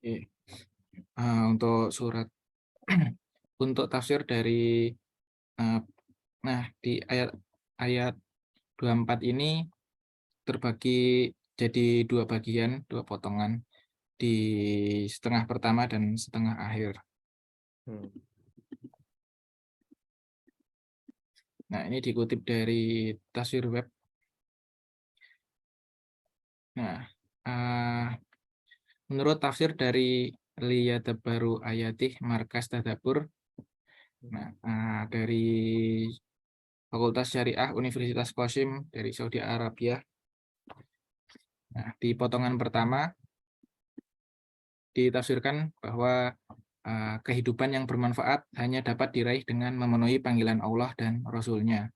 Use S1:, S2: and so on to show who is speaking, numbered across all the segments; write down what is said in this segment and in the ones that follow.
S1: Oke. Untuk surat untuk tafsir dari eh, nah di ayat 24 ini terbagi jadi dua bagian, dua potongan di setengah pertama dan setengah akhir.
S2: Hmm.
S1: Nah, ini dikutip dari Tafsir Web. Nah, menurut tafsir dari Liyadabbaru Ayatih Markas Tadabbur, nah, dari Fakultas Syariah Universitas Qasim dari Saudi Arabia. Nah, di potongan pertama ditafsirkan bahwa kehidupan yang bermanfaat hanya dapat diraih dengan memenuhi panggilan Allah dan Rasul-Nya.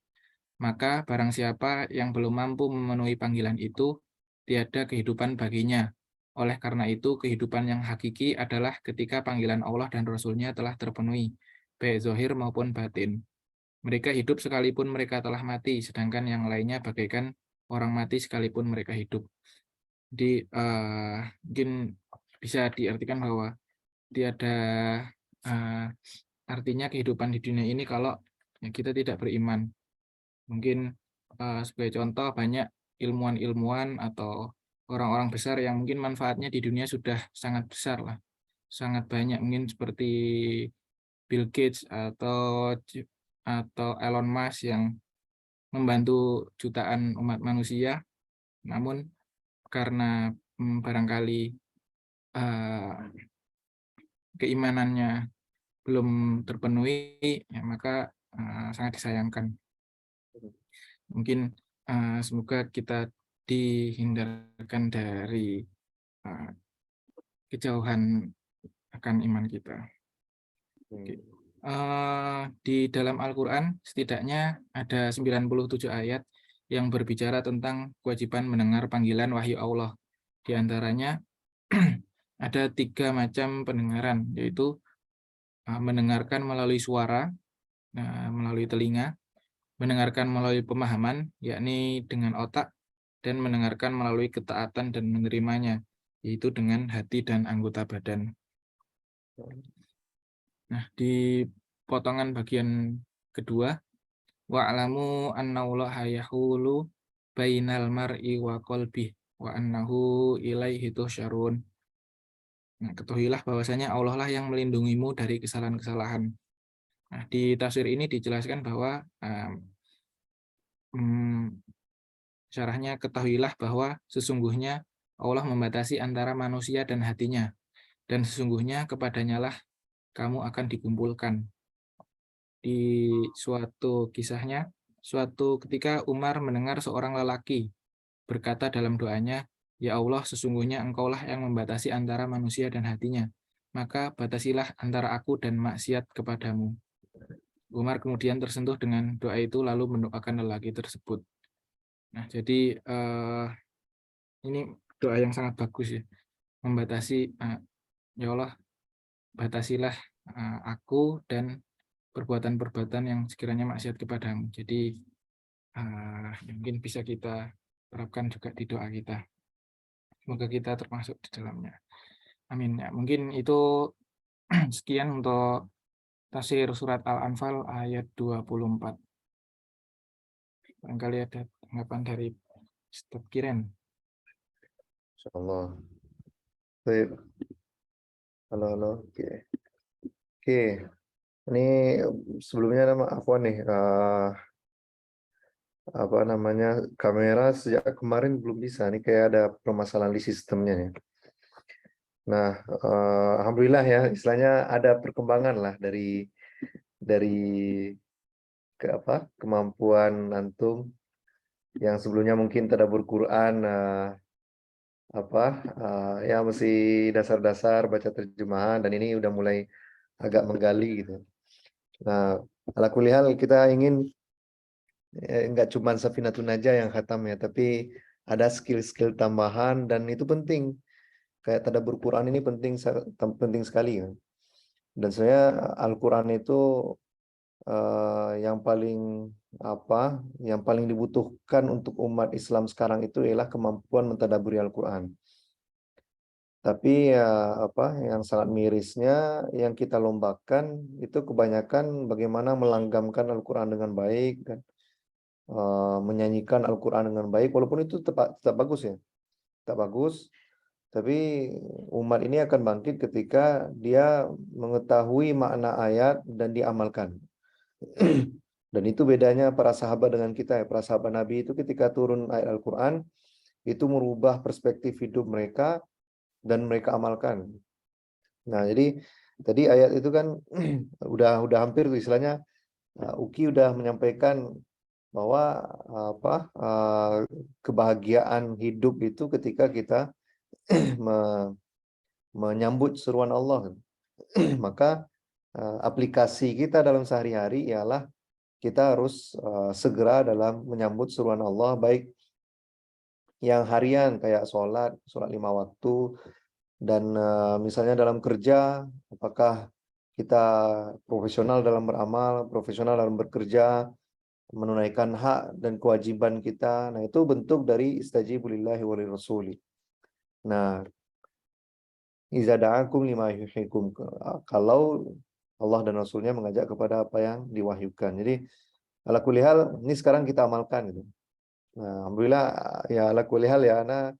S1: Maka barang siapa yang belum mampu memenuhi panggilan itu, tiada kehidupan baginya. Oleh karena itu, kehidupan yang hakiki adalah ketika panggilan Allah dan Rasul-Nya telah terpenuhi, baik zahir maupun batin. Mereka hidup sekalipun mereka telah mati, sedangkan yang lainnya bagaikan orang mati sekalipun mereka hidup. Jadi mungkin bisa diartikan bahwa tiada artinya kehidupan di dunia ini kalau kita tidak beriman. Mungkin sebagai contoh banyak ilmuwan-ilmuwan atau orang-orang besar yang mungkin manfaatnya di dunia sudah sangat besar lah, sangat banyak, mungkin seperti Bill Gates atau Elon Musk yang membantu jutaan umat manusia, namun karena barangkali keimanannya belum terpenuhi, ya, maka sangat disayangkan. Mungkin semoga kita dihindarkan dari kejauhan akan iman kita. Oke. Di dalam Al-Quran setidaknya ada 97 ayat yang berbicara tentang kewajiban mendengar panggilan wahyu Allah. Di antaranya ada 3 macam pendengaran, yaitu mendengarkan melalui suara, melalui telinga, mendengarkan melalui pemahaman, yakni dengan otak, dan mendengarkan melalui ketaatan dan menerimanya, yaitu dengan hati dan anggota badan. Nah, di potongan bagian kedua, wa'lamu annallaha yahulu bainal mar'i wa qalbih wa annahu ilaihi tusyarun. Nah, ketahuilah bahwasanya Allah lah yang melindungimu dari kesalahan-kesalahan. Nah, di tafsir ini dijelaskan bahwa syarahnya, ketahuilah bahwa sesungguhnya Allah membatasi antara manusia dan hatinya, dan sesungguhnya kepadanya lah kamu akan dikumpulkan. Di suatu kisahnya, suatu ketika Umar mendengar seorang lelaki berkata dalam doanya, "Ya Allah, sesungguhnya Engkaulah yang membatasi antara manusia dan hatinya, maka batasilah antara aku dan maksiat kepadamu." Umar kemudian tersentuh dengan doa itu lalu mendoakan lelaki tersebut. Nah, jadi ini doa yang sangat bagus ya, membatasi, ya Allah, batasilah aku dan perbuatan-perbuatan yang sekiranya maksiat kepadamu. Jadi mungkin bisa kita terapkan juga di doa kita. Semoga kita termasuk di dalamnya. Amin. Ya, mungkin itu sekian untuk tafsir surat Al-Anfal ayat 24. Barangkali ada tanggapan dari Ustaz Kiren.
S2: Insyaallah. Baik. Halo. Oke. Ini sebelumnya nama Afwan nih. Apa namanya, kamera sejak kemarin belum bisa nih, kayak ada permasalahan di sistemnya nih. Nah, alhamdulillah ya, istilahnya ada perkembangan lah dari kemampuan antum yang sebelumnya mungkin tadabbur Quran, ya masih dasar-dasar baca terjemahan, dan ini udah mulai agak menggali gitu. Nah, ala kulli hal kita ingin nggak cuma Safinatun Najah yang khatam ya, tapi ada skill-skill tambahan, dan itu penting. Kayak tadabbur Quran ini penting sekali kan. Dan saya Al-Quran itu yang paling dibutuhkan untuk umat Islam sekarang itu ialah kemampuan mentadabburi Al-Quran. Tapi ya yang sangat mirisnya yang kita lombakan itu kebanyakan bagaimana melanggamkan Al-Quran dengan baik dan menyanyikan Al-Quran dengan baik, walaupun itu tetap bagus ya, tetap bagus. Tapi umat ini akan bangkit ketika dia mengetahui makna ayat dan diamalkan. Dan itu bedanya para sahabat dengan kita ya. Para sahabat Nabi itu ketika turun ayat Al-Quran, itu merubah perspektif hidup mereka dan mereka amalkan. Nah, jadi tadi ayat itu kan udah hampir tuh istilahnya, Uki udah menyampaikan bahwa kebahagiaan hidup itu ketika kita menyambut seruan Allah. Maka aplikasi kita dalam sehari-hari ialah kita harus segera dalam menyambut seruan Allah, baik yang harian kayak sholat 5 waktu, dan misalnya dalam kerja, apakah kita profesional dalam beramal, profesional dalam bekerja, menunaikan hak dan kewajiban kita. Nah, itu bentuk dari istajibu lillahi wa lirrasuli. Nah, iza da'akum lima yuhyikum, kalau Allah dan Rasulnya mengajak kepada apa yang diwahyukan. Jadi ala kulli hal ini sekarang kita amalkan gitu. Nah, alhamdulillah ya ala kulli hal ya ana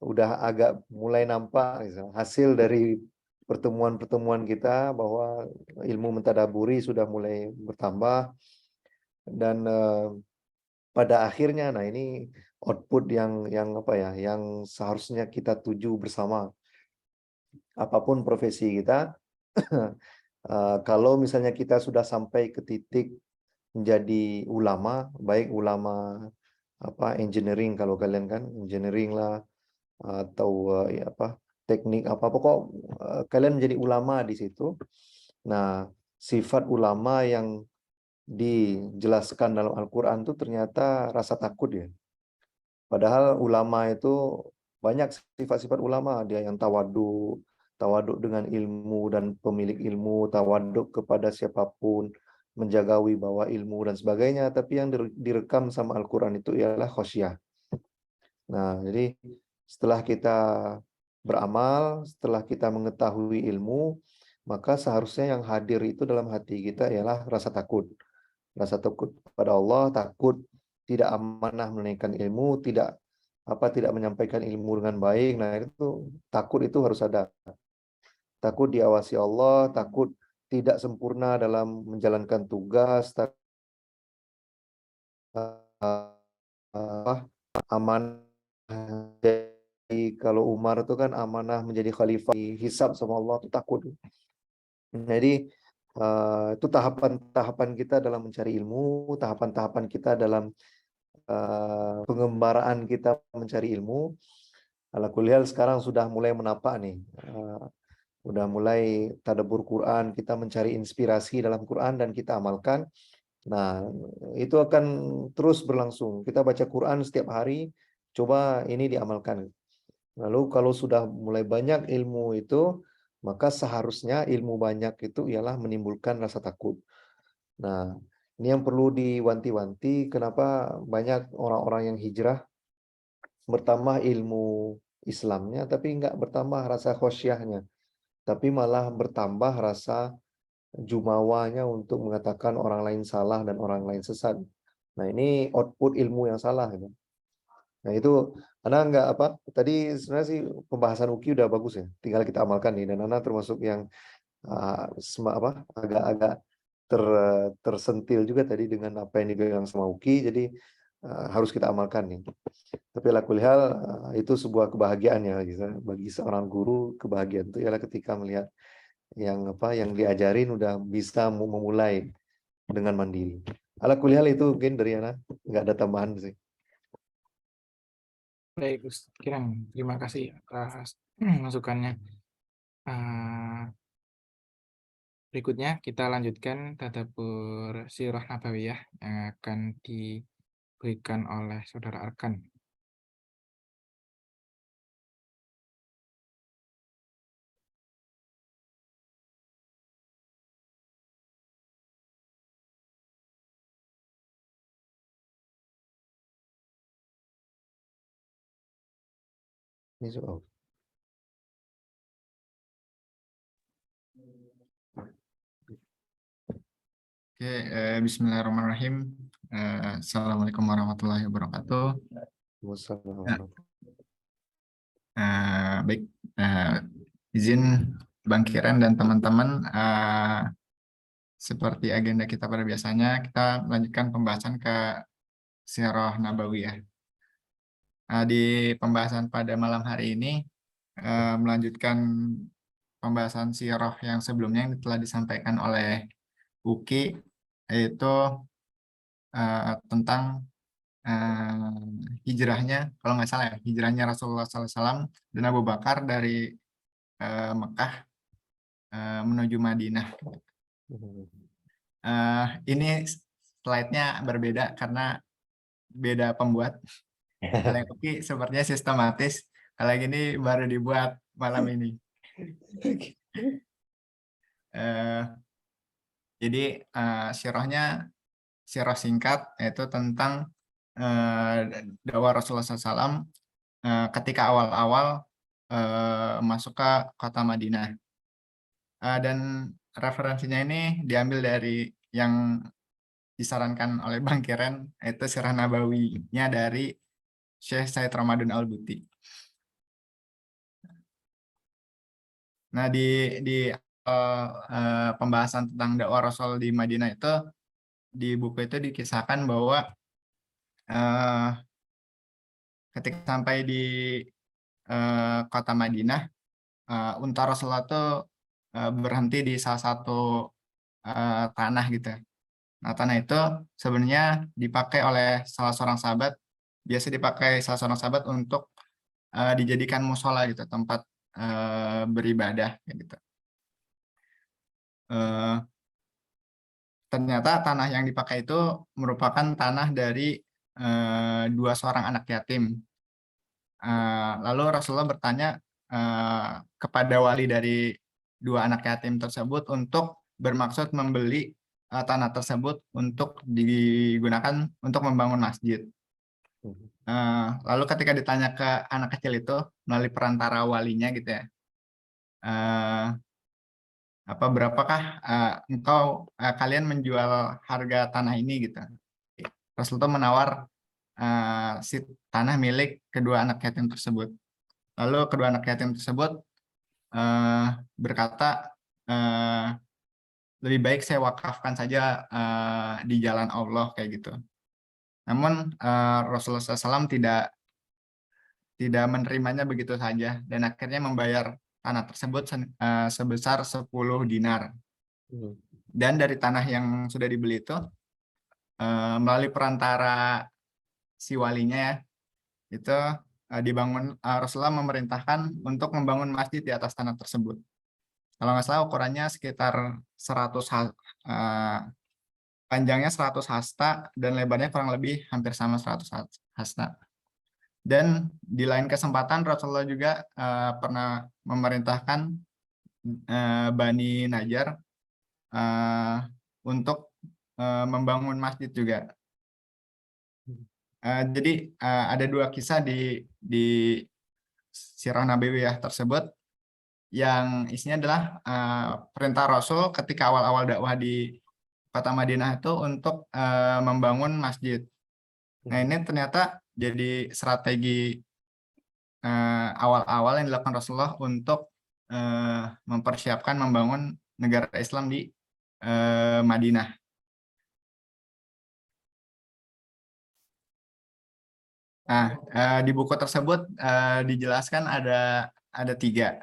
S2: udah agak mulai nampak gitu, hasil dari pertemuan-pertemuan kita bahwa ilmu mentadaburi sudah mulai bertambah, dan pada akhirnya nah ini output yang apa ya, yang seharusnya kita tuju bersama. Apapun profesi kita, kalau misalnya kita sudah sampai ke titik menjadi ulama, baik ulama engineering, kalau kalian kan engineering lah, atau teknik apa pokok, kalian menjadi ulama di situ. Nah, sifat ulama yang dijelaskan dalam Al-Quran itu ternyata rasa takut ya. Padahal ulama itu banyak sifat-sifat ulama, dia yang tawaduk, tawaduk dengan ilmu dan pemilik ilmu, tawaduk kepada siapapun, menjaga wibawa ilmu dan sebagainya. Tapi yang direkam sama Al-Quran itu ialah khosyah. Nah, jadi setelah kita beramal, setelah kita mengetahui ilmu, maka seharusnya yang hadir itu dalam hati kita ialah rasa takut. Rasa takut pada Allah, takut tidak amanah menunaikan ilmu, tidak menyampaikan ilmu dengan baik. Nah, itu takut itu harus ada. Takut diawasi Allah, takut tidak sempurna dalam menjalankan tugas, takut amanah. Jadi kalau Umar itu kan amanah menjadi khalifah, hisab sama Allah itu takut. Jadi itu tahapan-tahapan kita dalam mencari ilmu, tahapan-tahapan kita dalam pengembaraan kita mencari ilmu. Ala kuliah sekarang sudah mulai menapak nih, udah mulai tadabbur Quran, kita mencari inspirasi dalam Quran dan kita amalkan. Nah, itu akan terus berlangsung. Kita baca Quran setiap hari, coba ini diamalkan. Lalu kalau sudah mulai banyak ilmu itu, maka seharusnya ilmu banyak itu ialah menimbulkan rasa takut. Nah, ini yang perlu diwanti-wanti, kenapa banyak orang-orang yang hijrah bertambah ilmu Islamnya, tapi enggak bertambah rasa khosyahnya, tapi malah bertambah rasa jumawanya untuk mengatakan orang lain salah dan orang lain sesat. Nah, ini output ilmu yang salah gitu. Nah, itu Ana enggak tadi sebenarnya sih pembahasan Uki udah bagus ya. Tinggal kita amalkan nih, dan Ana termasuk yang agak-agak tersentil juga tadi dengan apa yang dibilang sama Uki. Jadi harus kita amalkan nih. Tapi lakulihal itu sebuah kebahagiaan ya gitu. Bagi seorang guru, kebahagiaan itu ialah ketika melihat yang diajarin udah bisa memulai dengan mandiri. Ala kulihal itu mungkin dari Ana, nggak ada tambahan sih.
S1: Baik, Ustaz Kirang, terima kasih atas masukannya. Eh, Berikutnya kita lanjutkan tadabbur Sirah Nabawiyah yang akan diberikan oleh Saudara Arkan.
S2: Ini soal.
S3: Oke, Bismillahirrahmanirrahim. Assalamualaikum warahmatullahi wabarakatuh. Nah, baik, izin Bang Kiran dan teman-teman, seperti agenda kita pada biasanya, kita melanjutkan pembahasan ke Sirah Nabawiyah. Di pembahasan pada malam hari ini, melanjutkan pembahasan sirah yang sebelumnya yang telah disampaikan oleh Uki, yaitu tentang hijrahnya, kalau nggak salah ya, hijrahnya Rasulullah SAW dan Abu Bakar dari Mekah menuju Madinah. Ini slide-nya berbeda karena beda pembuat. Kalau yang Uki sepertinya sistematis, kalau yang ini baru dibuat malam ini. Jadi sirahnya sirah singkat, yaitu tentang dakwah Rasulullah SAW ketika awal-awal masuk ke kota Madinah. Dan referensinya ini diambil dari yang disarankan oleh Bang Kiran, yaitu Sirah Nabawinya dari Syekh Said Ramadan Al-Buti. Nah, di pembahasan tentang dakwah Rasul di Madinah itu, di buku itu dikisahkan bahwa ketika sampai di kota Madinah, unta Rasulullah itu berhenti di salah satu tanah gitu. Nah, tanah itu sebenarnya dipakai oleh salah seorang sahabat, biasa dipakai salah seorang sahabat untuk dijadikan musola gitu, tempat beribadah gitu. Ternyata tanah yang dipakai itu merupakan tanah dari dua seorang anak yatim. Lalu Rasulullah bertanya kepada wali dari dua anak yatim tersebut untuk bermaksud membeli tanah tersebut untuk digunakan untuk membangun masjid. Lalu ketika ditanya ke anak kecil itu melalui perantara walinya gitu ya, berapakah kalian menjual harga tanah ini gitu. Rasulullah menawar si tanah milik kedua anak yatim tersebut. Lalu kedua anak yatim tersebut berkata, lebih baik saya wakafkan saja di jalan Allah kayak gitu. Namun Rasulullah SAW tidak menerimanya begitu saja dan akhirnya membayar tanah tersebut sebesar 10 dinar. Dan dari tanah yang sudah dibeli itu, melalui perantara si walinya ya, itu dibangun, Rasulullah memerintahkan untuk membangun masjid di atas tanah tersebut. Kalau nggak salah ukurannya sekitar 100 panjangnya 100 hasta dan lebarnya kurang lebih hampir sama 100 hasta. Dan di lain kesempatan Rasulullah juga pernah memerintahkan Bani Najjar untuk membangun masjid juga. Jadi ada dua kisah di Sirah Nabawiyah tersebut yang isinya adalah perintah Rasul ketika awal-awal dakwah di kota Madinah itu untuk membangun masjid. Nah, ini ternyata jadi strategi awal-awal yang dilakukan Rasulullah untuk mempersiapkan membangun negara Islam di Madinah. Nah, di buku tersebut dijelaskan ada tiga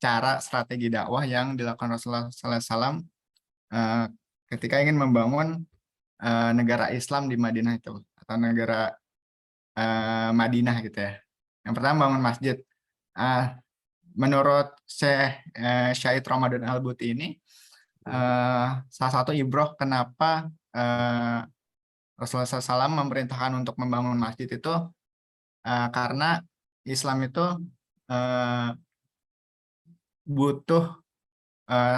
S3: cara strategi dakwah yang dilakukan Rasulullah SAW ketika ingin membangun negara Islam di Madinah itu, atau negara Madinah gitu ya. Yang pertama bangun masjid. Menurut Syekh Ramadan Al-Buti ini, salah satu ibroh kenapa Rasulullah SAW memerintahkan untuk membangun masjid itu karena Islam itu butuh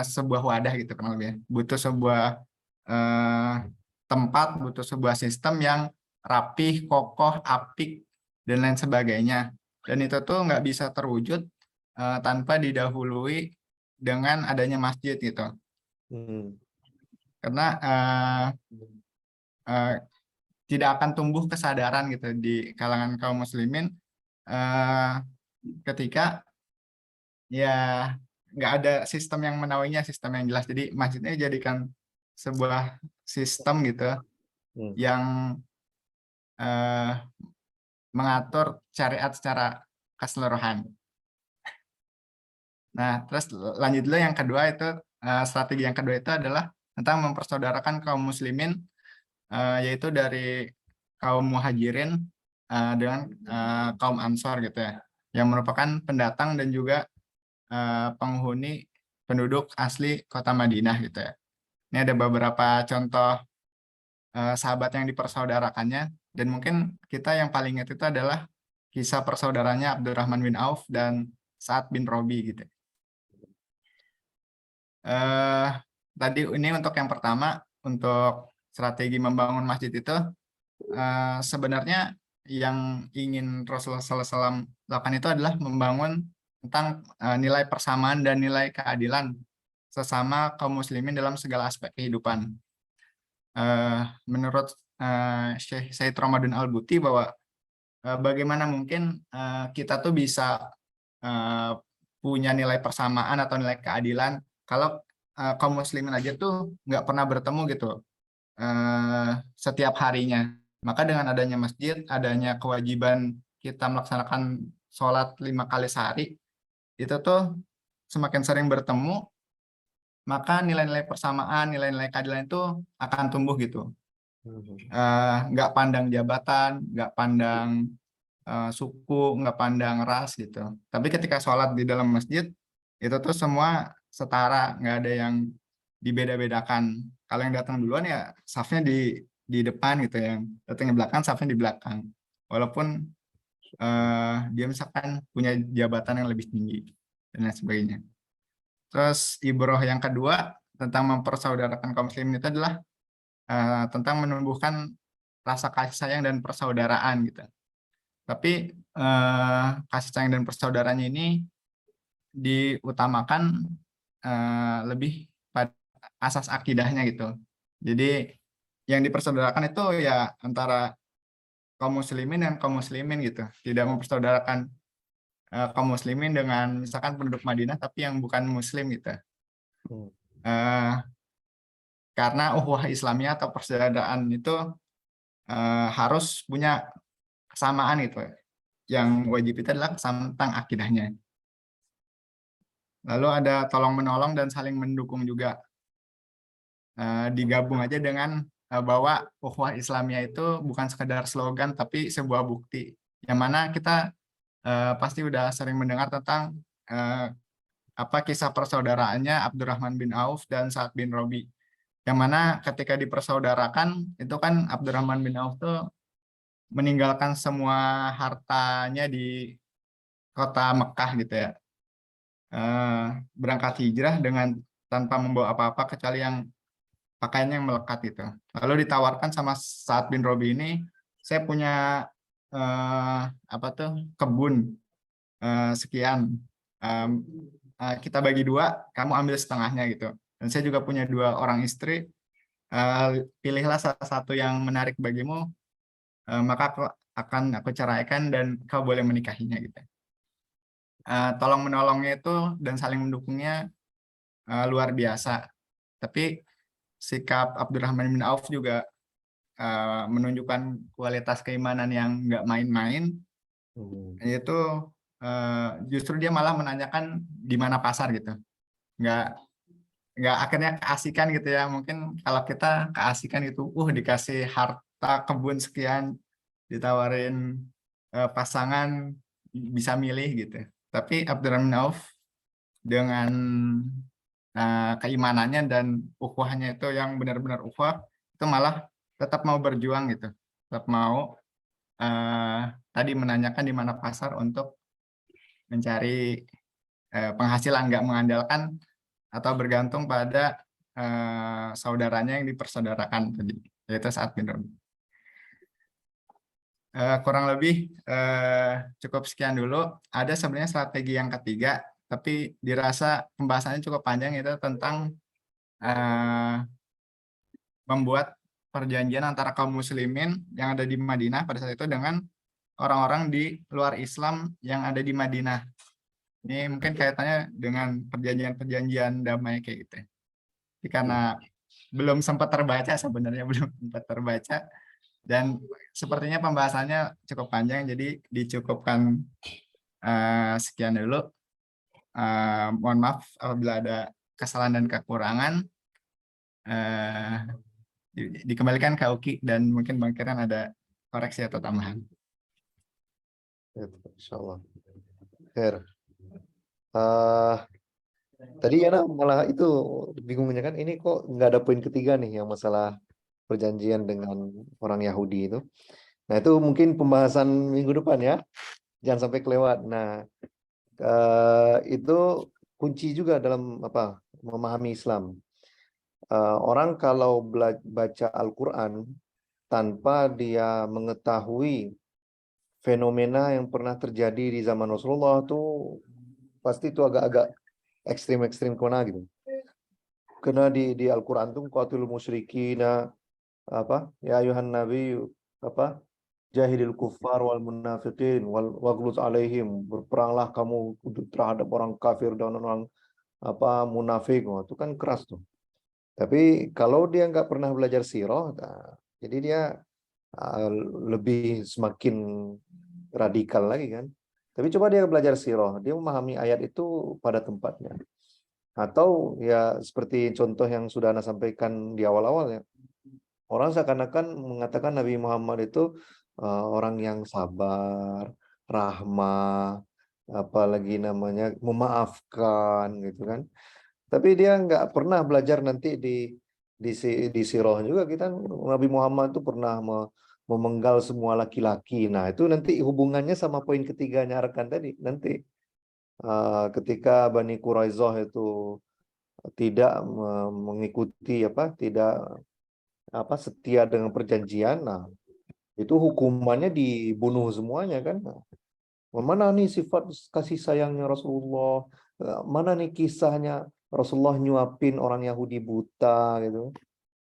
S3: sebuah wadah gitu kurang lebih, butuh sebuah tempat, butuh sebuah sistem yang rapih, kokoh, apik, dan lain sebagainya. Dan itu tuh nggak bisa terwujud tanpa didahului dengan adanya masjid gitu.
S2: Hmm.
S3: Karena tidak akan tumbuh kesadaran gitu di kalangan kaum muslimin ketika ya nggak ada sistem yang menaunginya, sistem yang jelas. Jadi masjidnya jadikan sebuah sistem gitu yang mengatur syariat secara keseluruhan. Nah, terus lanjut dulu yang kedua itu, strategi yang kedua itu adalah tentang mempersaudarakan kaum muslimin, yaitu dari kaum muhajirin dengan kaum ansor gitu ya, yang merupakan pendatang dan juga penghuni penduduk asli kota Madinah gitu ya. Ini ada beberapa contoh sahabat yang dipersaudarakannya, dan mungkin kita yang paling ingat itu adalah kisah persaudaranya Abdurrahman bin Auf dan Sa'ad bin Robi gitu. Tadi ini untuk yang pertama, untuk strategi membangun masjid itu sebenarnya yang ingin Rasulullah SAW lakukan itu adalah membangun tentang nilai persamaan dan nilai keadilan sesama kaum muslimin dalam segala aspek kehidupan. Menurut Syekh Said Ramadan Al-Buti bahwa bagaimana mungkin kita tuh bisa punya nilai persamaan atau nilai keadilan kalau kaum muslimin aja tuh nggak pernah bertemu gitu setiap harinya. Maka dengan adanya masjid, adanya kewajiban kita melaksanakan sholat 5 kali sehari, itu tuh semakin sering bertemu, maka nilai-nilai persamaan, nilai-nilai keadilan itu akan tumbuh gitu. Nggak pandang jabatan, nggak pandang suku, nggak pandang ras gitu. Tapi ketika sholat di dalam masjid, itu tuh semua setara, nggak ada yang dibeda-bedakan. Kalau yang datang duluan ya safnya di depan gitu, yang datang di belakang safnya di belakang. Walaupun dia misalkan punya jabatan yang lebih tinggi dan lain sebagainya. Terus ibroh yang kedua tentang mempersaudarakan kaum muslimin itu adalah tentang menumbuhkan rasa kasih sayang dan persaudaraan gitu. Tapi kasih sayang dan persaudaraannya ini diutamakan lebih pada asas akidahnya gitu. Jadi yang dipersaudarakan itu ya antara kaum muslimin dan kaum muslimin gitu. Tidak mempersaudarakan kaum muslimin dengan misalkan penduduk Madinah tapi yang bukan muslim gitu. Karena ukhuwah Islamiyah atau persaudaraan itu harus punya kesamaan gitu. Yang wajib itu adalah kesamaan tentang akidahnya. Lalu ada tolong menolong dan saling mendukung juga. Digabung aja dengan bahwa ukhuwah Islamiyah itu bukan sekedar slogan tapi sebuah bukti. Yang mana kita pasti udah sering mendengar tentang kisah persaudaraannya Abdurrahman bin Auf dan Sa'ad bin Robi. Yang mana ketika dipersaudarakan itu kan Abdurrahman bin Auf tuh meninggalkan semua hartanya di kota Mekah gitu ya. Berangkat hijrah dengan tanpa membawa apa-apa kecuali yang pakaiannya yang melekat gitu. Lalu ditawarkan sama Sa'ad bin Robi ini, saya punya kebun sekian, kita bagi 2, kamu ambil setengahnya gitu. Dan saya juga punya 2 orang istri, pilihlah salah satu yang menarik bagimu, maka akan aku ceraikan dan kau boleh menikahinya gitu. Tolong menolongnya itu dan saling mendukungnya luar biasa. Tapi sikap Abdurrahman bin Auf juga menunjukkan kualitas keimanan yang nggak main-main. Yaitu justru dia malah menanyakan di mana pasar gitu. Nggak akhirnya keasikan gitu ya. Mungkin kalau kita keasikan gitu, dikasih harta kebun sekian, ditawarin pasangan, bisa milih gitu. Tapi Abdurrahman bin Auf dengan keimanannya dan ukhuwahnya itu yang benar-benar ukhuwah, itu malah tetap mau berjuang gitu, tetap mau tadi menanyakan di mana pasar untuk mencari penghasilan, nggak mengandalkan atau bergantung pada saudaranya yang dipersaudarakan tadi, yaitu Sa'ad bin Robi. Kurang lebih cukup sekian dulu. Ada sebenarnya strategi yang ketiga, tapi dirasa pembahasannya cukup panjang, itu tentang eh, membuat perjanjian antara kaum muslimin yang ada di Madinah pada saat itu dengan orang-orang di luar Islam yang ada di Madinah. Ini mungkin kaitannya dengan perjanjian-perjanjian damai kayak gitu. Jadi karena belum sempat terbaca sebenarnya, belum sempat terbaca, dan sepertinya pembahasannya cukup panjang, jadi dicukupkan sekian dulu. Mohon maaf apabila ada kesalahan dan kekurangan. Dikembalikan ke Uki dan mungkin Bang Kiran ada koreksi atau tambahan.
S2: Insyaallah. Khair. Tadi ya malah itu bingungnya kan, ini kok nggak ada poin ketiga nih yang masalah perjanjian dengan orang Yahudi itu. Nah itu mungkin pembahasan minggu depan ya, jangan sampai kelewat. Nah itu kunci juga dalam memahami Islam. Orang kalau baca Al-Quran tanpa dia mengetahui fenomena yang pernah terjadi di zaman Rasulullah tuh pasti itu agak-agak ekstrim kemana gitu. Karena di Al-Quran tuh qatilul musyrikina ya ayuhan nabi jahidil kuffar wal munafiqin waghluz alaihim, berperanglah kamu terhadap orang kafir dan orang munafik. Wah, itu kan keras tuh. Tapi kalau dia nggak pernah belajar sirah, jadi dia lebih semakin radikal lagi kan. Tapi coba dia belajar sirah, dia memahami ayat itu pada tempatnya. Atau ya seperti contoh yang sudah Anda sampaikan di awal-awal ya. Orang seakan-akan mengatakan Nabi Muhammad itu orang yang sabar, rahmah, apalagi namanya memaafkan gitu kan. Tapi dia nggak pernah belajar nanti di sirah juga. Kita Nabi Muhammad itu pernah memenggal semua laki-laki. Nah itu nanti hubungannya sama poin ketiganya rekan tadi. Nanti ketika Bani Quraisyah itu tidak mengikuti tidak setia dengan perjanjian, nah itu hukumannya dibunuh semuanya kan. Nah, mana nih sifat kasih sayangnya Rasulullah? Mana nih kisahnya Rasulullah nyuapin orang Yahudi buta gitu.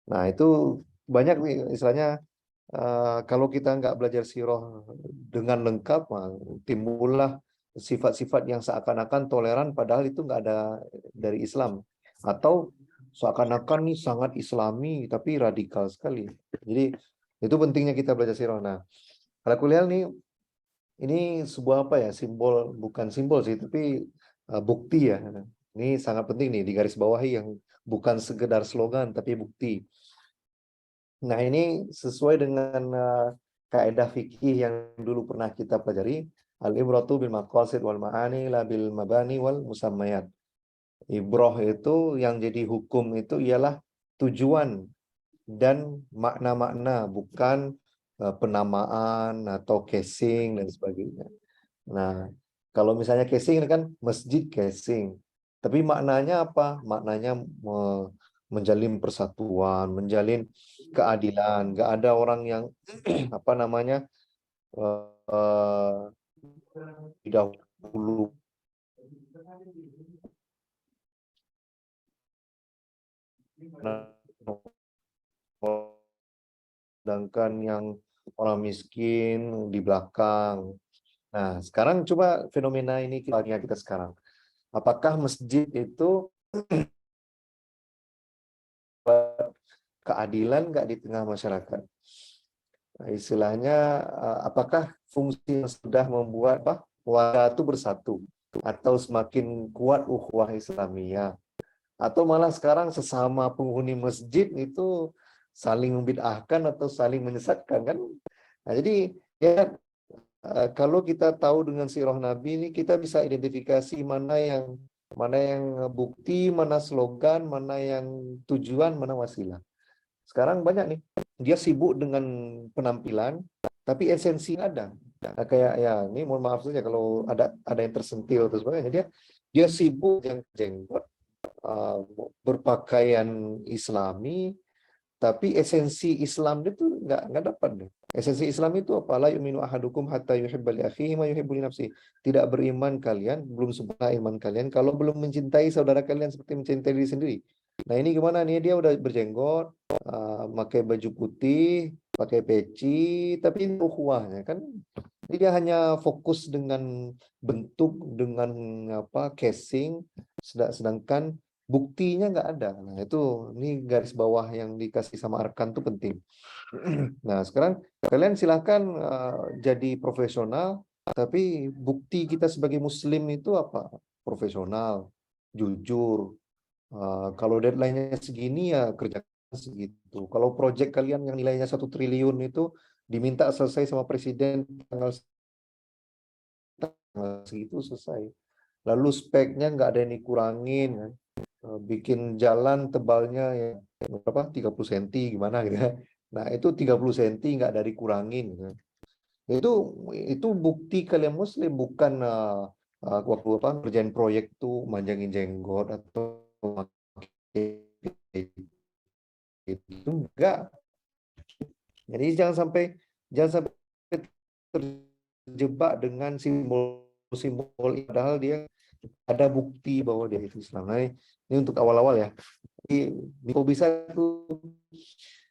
S2: Nah itu banyak nih istilahnya, kalau kita nggak belajar sirah dengan lengkap, timbullah sifat-sifat yang seakan-akan toleran padahal itu nggak ada dari Islam, atau seakan-akan nih sangat Islami tapi radikal sekali. Jadi itu pentingnya kita belajar sirah. Nah, kalau kuliah nih ini sebuah simbol, bukan simbol sih tapi bukti ya. Ini sangat penting nih digarisbawahi, yang bukan sekedar slogan tapi bukti. Nah ini sesuai dengan kaidah fikih yang dulu pernah kita pelajari, al-ibratu bil maqasid wal ma'ani la bil mabani wal musammayat. Ibrah itu yang jadi hukum itu ialah tujuan dan makna-makna, bukan penamaan atau casing dan sebagainya. Nah, kalau misalnya casing ini kan masjid casing. Tapi maknanya apa? Maknanya menjalin persatuan, menjalin keadilan. Nggak ada orang yang didahulu sedangkan yang orang miskin di belakang. Nah, sekarang coba fenomena ini kita sekarang. Apakah masjid itu keadilan nggak di tengah masyarakat? Nah, istilahnya, apakah fungsi sudah membuat warga itu bersatu, atau semakin kuat ukhuwah Islamiyah, atau malah sekarang sesama penghuni masjid itu saling membid'ahkan atau saling menyesatkan kan? Nah, jadi ya kalau kita tahu dengan sirah Nabi ini, kita bisa identifikasi mana yang bukti, mana slogan, mana yang tujuan, mana wasilah. Sekarang banyak nih, dia sibuk dengan penampilan, tapi esensi ada. Nah, kayak ya, ini mohon maaf saja kalau ada yang tersentil atau sebagainya. Dia sibuk yang jenggot, berpakaian Islami, tapi esensi Islam itu nggak dapat deh. Esensi Islam itu apa? La yu'minu ahadukum hatta yuhibba li akhihi ma yuhibbu li nafsihi. Tidak beriman kalian, belum sempurna iman kalian kalau belum mencintai saudara kalian seperti mencintai diri sendiri. Nah ini gimana nih, dia udah berjenggot, pakai baju putih, pakai peci, tapi itu ukhuwahnya kan. Jadi dia hanya fokus dengan bentuk, dengan casing, sedangkan buktinya nggak ada. Nah itu, ini garis bawah yang dikasih sama Arkan tuh penting. Nah sekarang kalian silahkan jadi profesional, tapi bukti kita sebagai Muslim itu apa? Profesional, jujur. Kalau deadline-nya segini ya kerjakan segitu. Kalau project kalian yang nilainya 1 triliun itu diminta selesai sama presiden tanggal segitu selesai. Lalu speknya nggak ada yang dikurangin, kan. Bikin jalan tebalnya ya berapa? 30 cm gimana gitu ya. Nah, itu 30 cm nggak ada dikurangin gitu. Itu bukti kalian Muslim, bukan waktu kerjain proyek tuh manjangin jenggot atau itu enggak. Jadi jangan sampai terjebak dengan simbol-simbol, padahal dia ada bukti bahwa dia itu Islam. Nah, ini untuk awal-awal ya. Jadi kok bisa tuh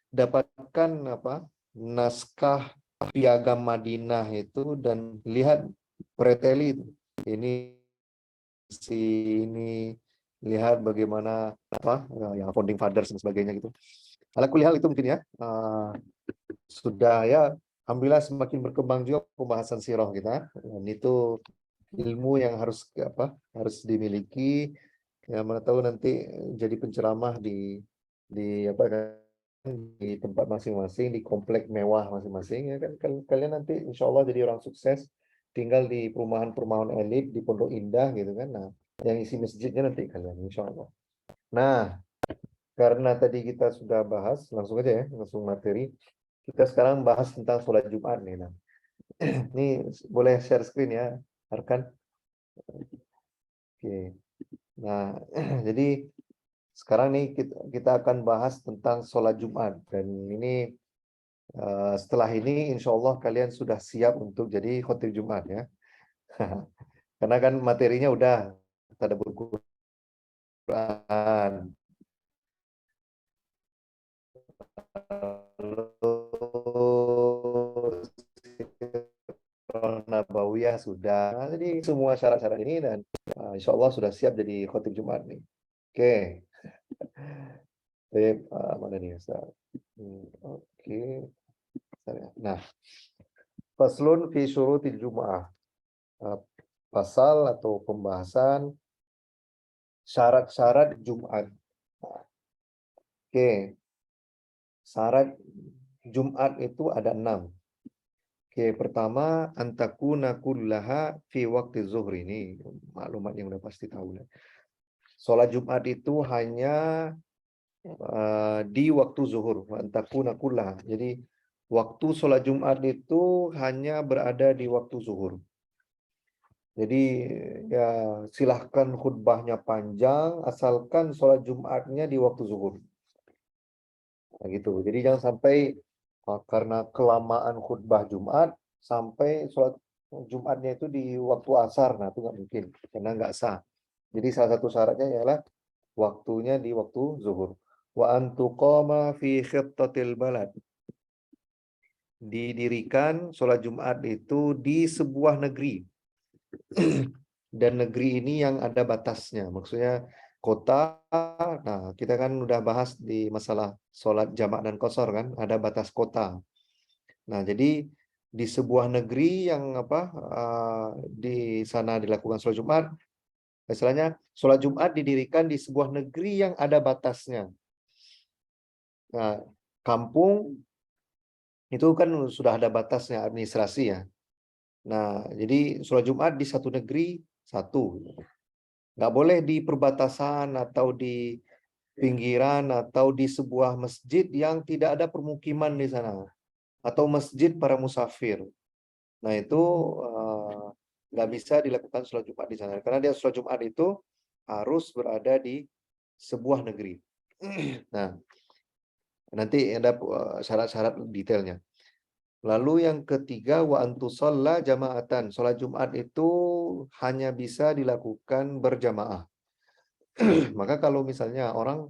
S2: dapatkan naskah Piagam Madinah itu dan lihat preteli itu. Ini lihat bagaimana yang founding fathers dan sebagainya gitu. Ala kulihal itu mungkin ya. Sudah ya, alhamdulillah semakin berkembang juga pembahasan sirah kita. Dan itu ilmu yang harus dimiliki. Ya, mana tahu nanti jadi penceramah di tempat masing-masing, di komplek mewah masing-masing ya kan, kalian nanti insya Allah jadi orang sukses, tinggal di perumahan-perumahan elit di Pondok Indah gitu kan. Nah, yang isi masjidnya nanti kalian insya Allah. Nah, karena tadi kita sudah bahas, langsung aja ya, langsung materi. Kita sekarang bahas tentang sholat Jumat nih. Nah, ini boleh share screen ya, Arkan. Oke. Nah, jadi sekarang nih kita akan bahas tentang sholat Jumat, dan ini setelah ini insya Allah kalian sudah siap untuk jadi khotib Jumat ya. Karena kan materinya udah tadabbur Quran, Nabawiyah sudah. Nah, jadi semua syarat-syarat ini, dan insya Allah sudah siap jadi khotib Jumat nih. Oke. Mana nih Ustaz? Oke. Nah, faslun fi syurutil Jum'ah. Pasal atau pembahasan syarat-syarat Jumat. Oke. Syarat Jumat itu ada 6. Oke, pertama antakuna kullaha fi waktu zuhur, ini maklumat yang udah pasti tahu ya. Sholat Jumat itu hanya di waktu zuhur, antakuna kullaha. Jadi waktu sholat Jumat itu hanya berada di waktu zuhur. Jadi ya silahkan khutbahnya panjang, asalkan sholat Jumatnya di waktu zuhur. Nah, gitu. Jadi jangan sampai karena kelamaan khutbah Jumat sampai sholat Jumatnya itu di waktu asar. Nah, itu nggak mungkin karena nggak sah. Jadi salah satu syaratnya ialah waktunya di waktu zuhur. Wa antuqama fi khittatil balad. Didirikan sholat Jumat itu di sebuah negeri. Dan negeri ini yang ada batasnya. Maksudnya kota. Nah, kita kan udah bahas di masalah sholat jamak dan qashar kan, ada batas kota. Nah, jadi di sebuah negeri yang di sana dilakukan sholat Jumat, misalnya sholat Jumat didirikan di sebuah negeri yang ada batasnya. Nah, kampung itu kan sudah ada batasnya administrasi ya. Nah, jadi sholat Jumat di satu negeri satu. Nggak boleh di perbatasan atau di pinggiran atau di sebuah masjid yang tidak ada permukiman di sana, atau masjid para musafir. Nah, itu nggak bisa dilakukan sholat Jumat di sana, karena dia sholat Jumat itu harus berada di sebuah negeri. Nah, nanti ada syarat-syarat detailnya. Lalu yang ketiga, wa antusalla jamaatan. Sholat Jumat itu hanya bisa dilakukan berjamaah. Maka kalau misalnya orang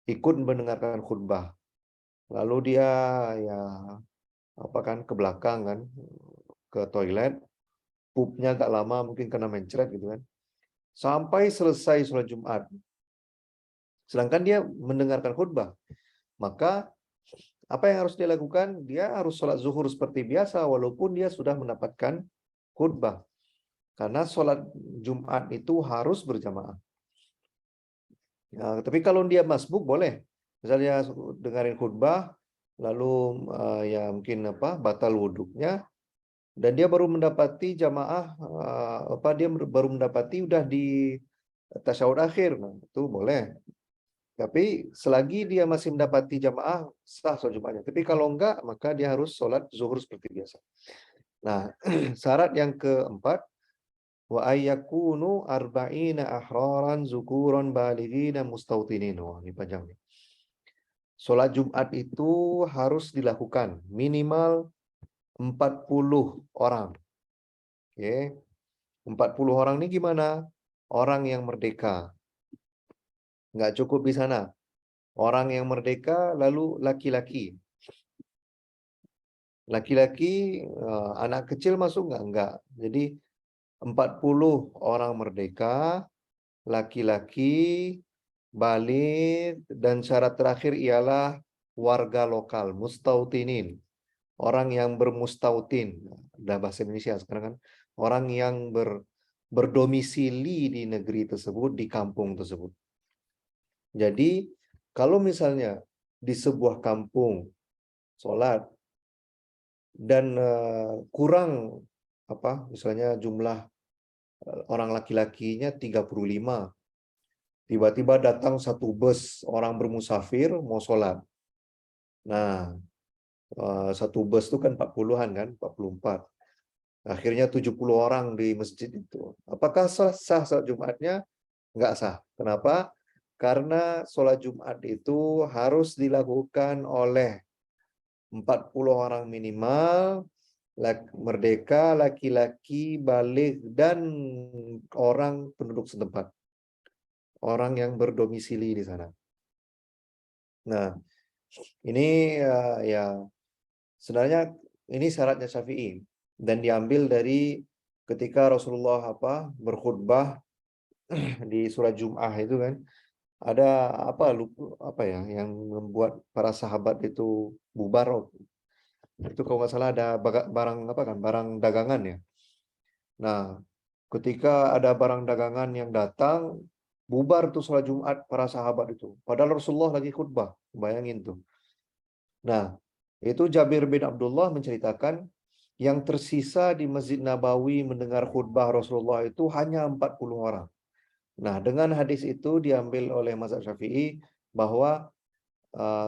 S2: ikut mendengarkan khutbah. Lalu dia ya ke belakang kan, ke toilet, pupnya agak lama mungkin karena mencret gitu kan. Sampai selesai sholat Jumat. Sedangkan dia mendengarkan khutbah. Maka apa yang harus dia lakukan? Dia harus sholat zuhur seperti biasa walaupun dia sudah mendapatkan khutbah. Karena sholat Jumat itu harus berjamaah. Ya, tapi kalau dia masbuk boleh. Misalnya dengerin khutbah, lalu ya mungkin batal wuduknya, dan dia baru mendapati jamaah, dia baru mendapati udah di tasyahud akhir, nah, itu boleh. Tapi selagi dia masih mendapati jamaah, sah sholat Jumatnya. Tapi kalau enggak, maka dia harus sholat zuhur seperti biasa. Nah, syarat yang keempat, wa ayyakunu arba'ina ahraran zukuran balighina mustautinin. Wah, ini panjang nih. Sholat Jumat itu harus dilakukan minimal 40 orang. Oke. 40 orang ini gimana? Orang yang merdeka. Nggak cukup di sana. Orang yang merdeka lalu laki-laki. Laki-laki, anak kecil masuk nggak? Jadi 40 orang merdeka, laki-laki, baligh, dan syarat terakhir ialah warga lokal, mustautinin. Orang yang bermustautin, udah bahasa Indonesia sekarang kan, orang yang berdomisili di negeri tersebut, di kampung tersebut. Jadi kalau misalnya di sebuah kampung sholat dan kurang misalnya jumlah orang laki-lakinya 35, tiba-tiba datang satu bus orang bermusafir mau sholat. Nah, satu bus itu kan 40-an kan, 44. Akhirnya 70 orang di masjid itu. Apakah sah sholat Jumatnya? Enggak sah. Kenapa? Karena sholat Jumat itu harus dilakukan oleh 40 orang minimal, merdeka, laki-laki, baligh, dan orang penduduk setempat. Orang yang berdomisili di sana. Nah, ini ya sebenarnya ini syaratnya Syafi'i dan diambil dari ketika Rasulullah berkhutbah di surat Jum'ah itu kan, ada yang membuat para sahabat itu bubar. Itu kalau nggak salah ada barang dagangan ya. Nah, ketika ada barang dagangan yang datang, bubar tuh sholat Jumat para sahabat itu. Padahal Rasulullah lagi khutbah, bayangin tuh. Nah, itu Jabir bin Abdullah menceritakan yang tersisa di Masjid Nabawi mendengar khutbah Rasulullah itu hanya 40 orang. Nah, dengan hadis itu diambil oleh mazhab Syafi'i bahwa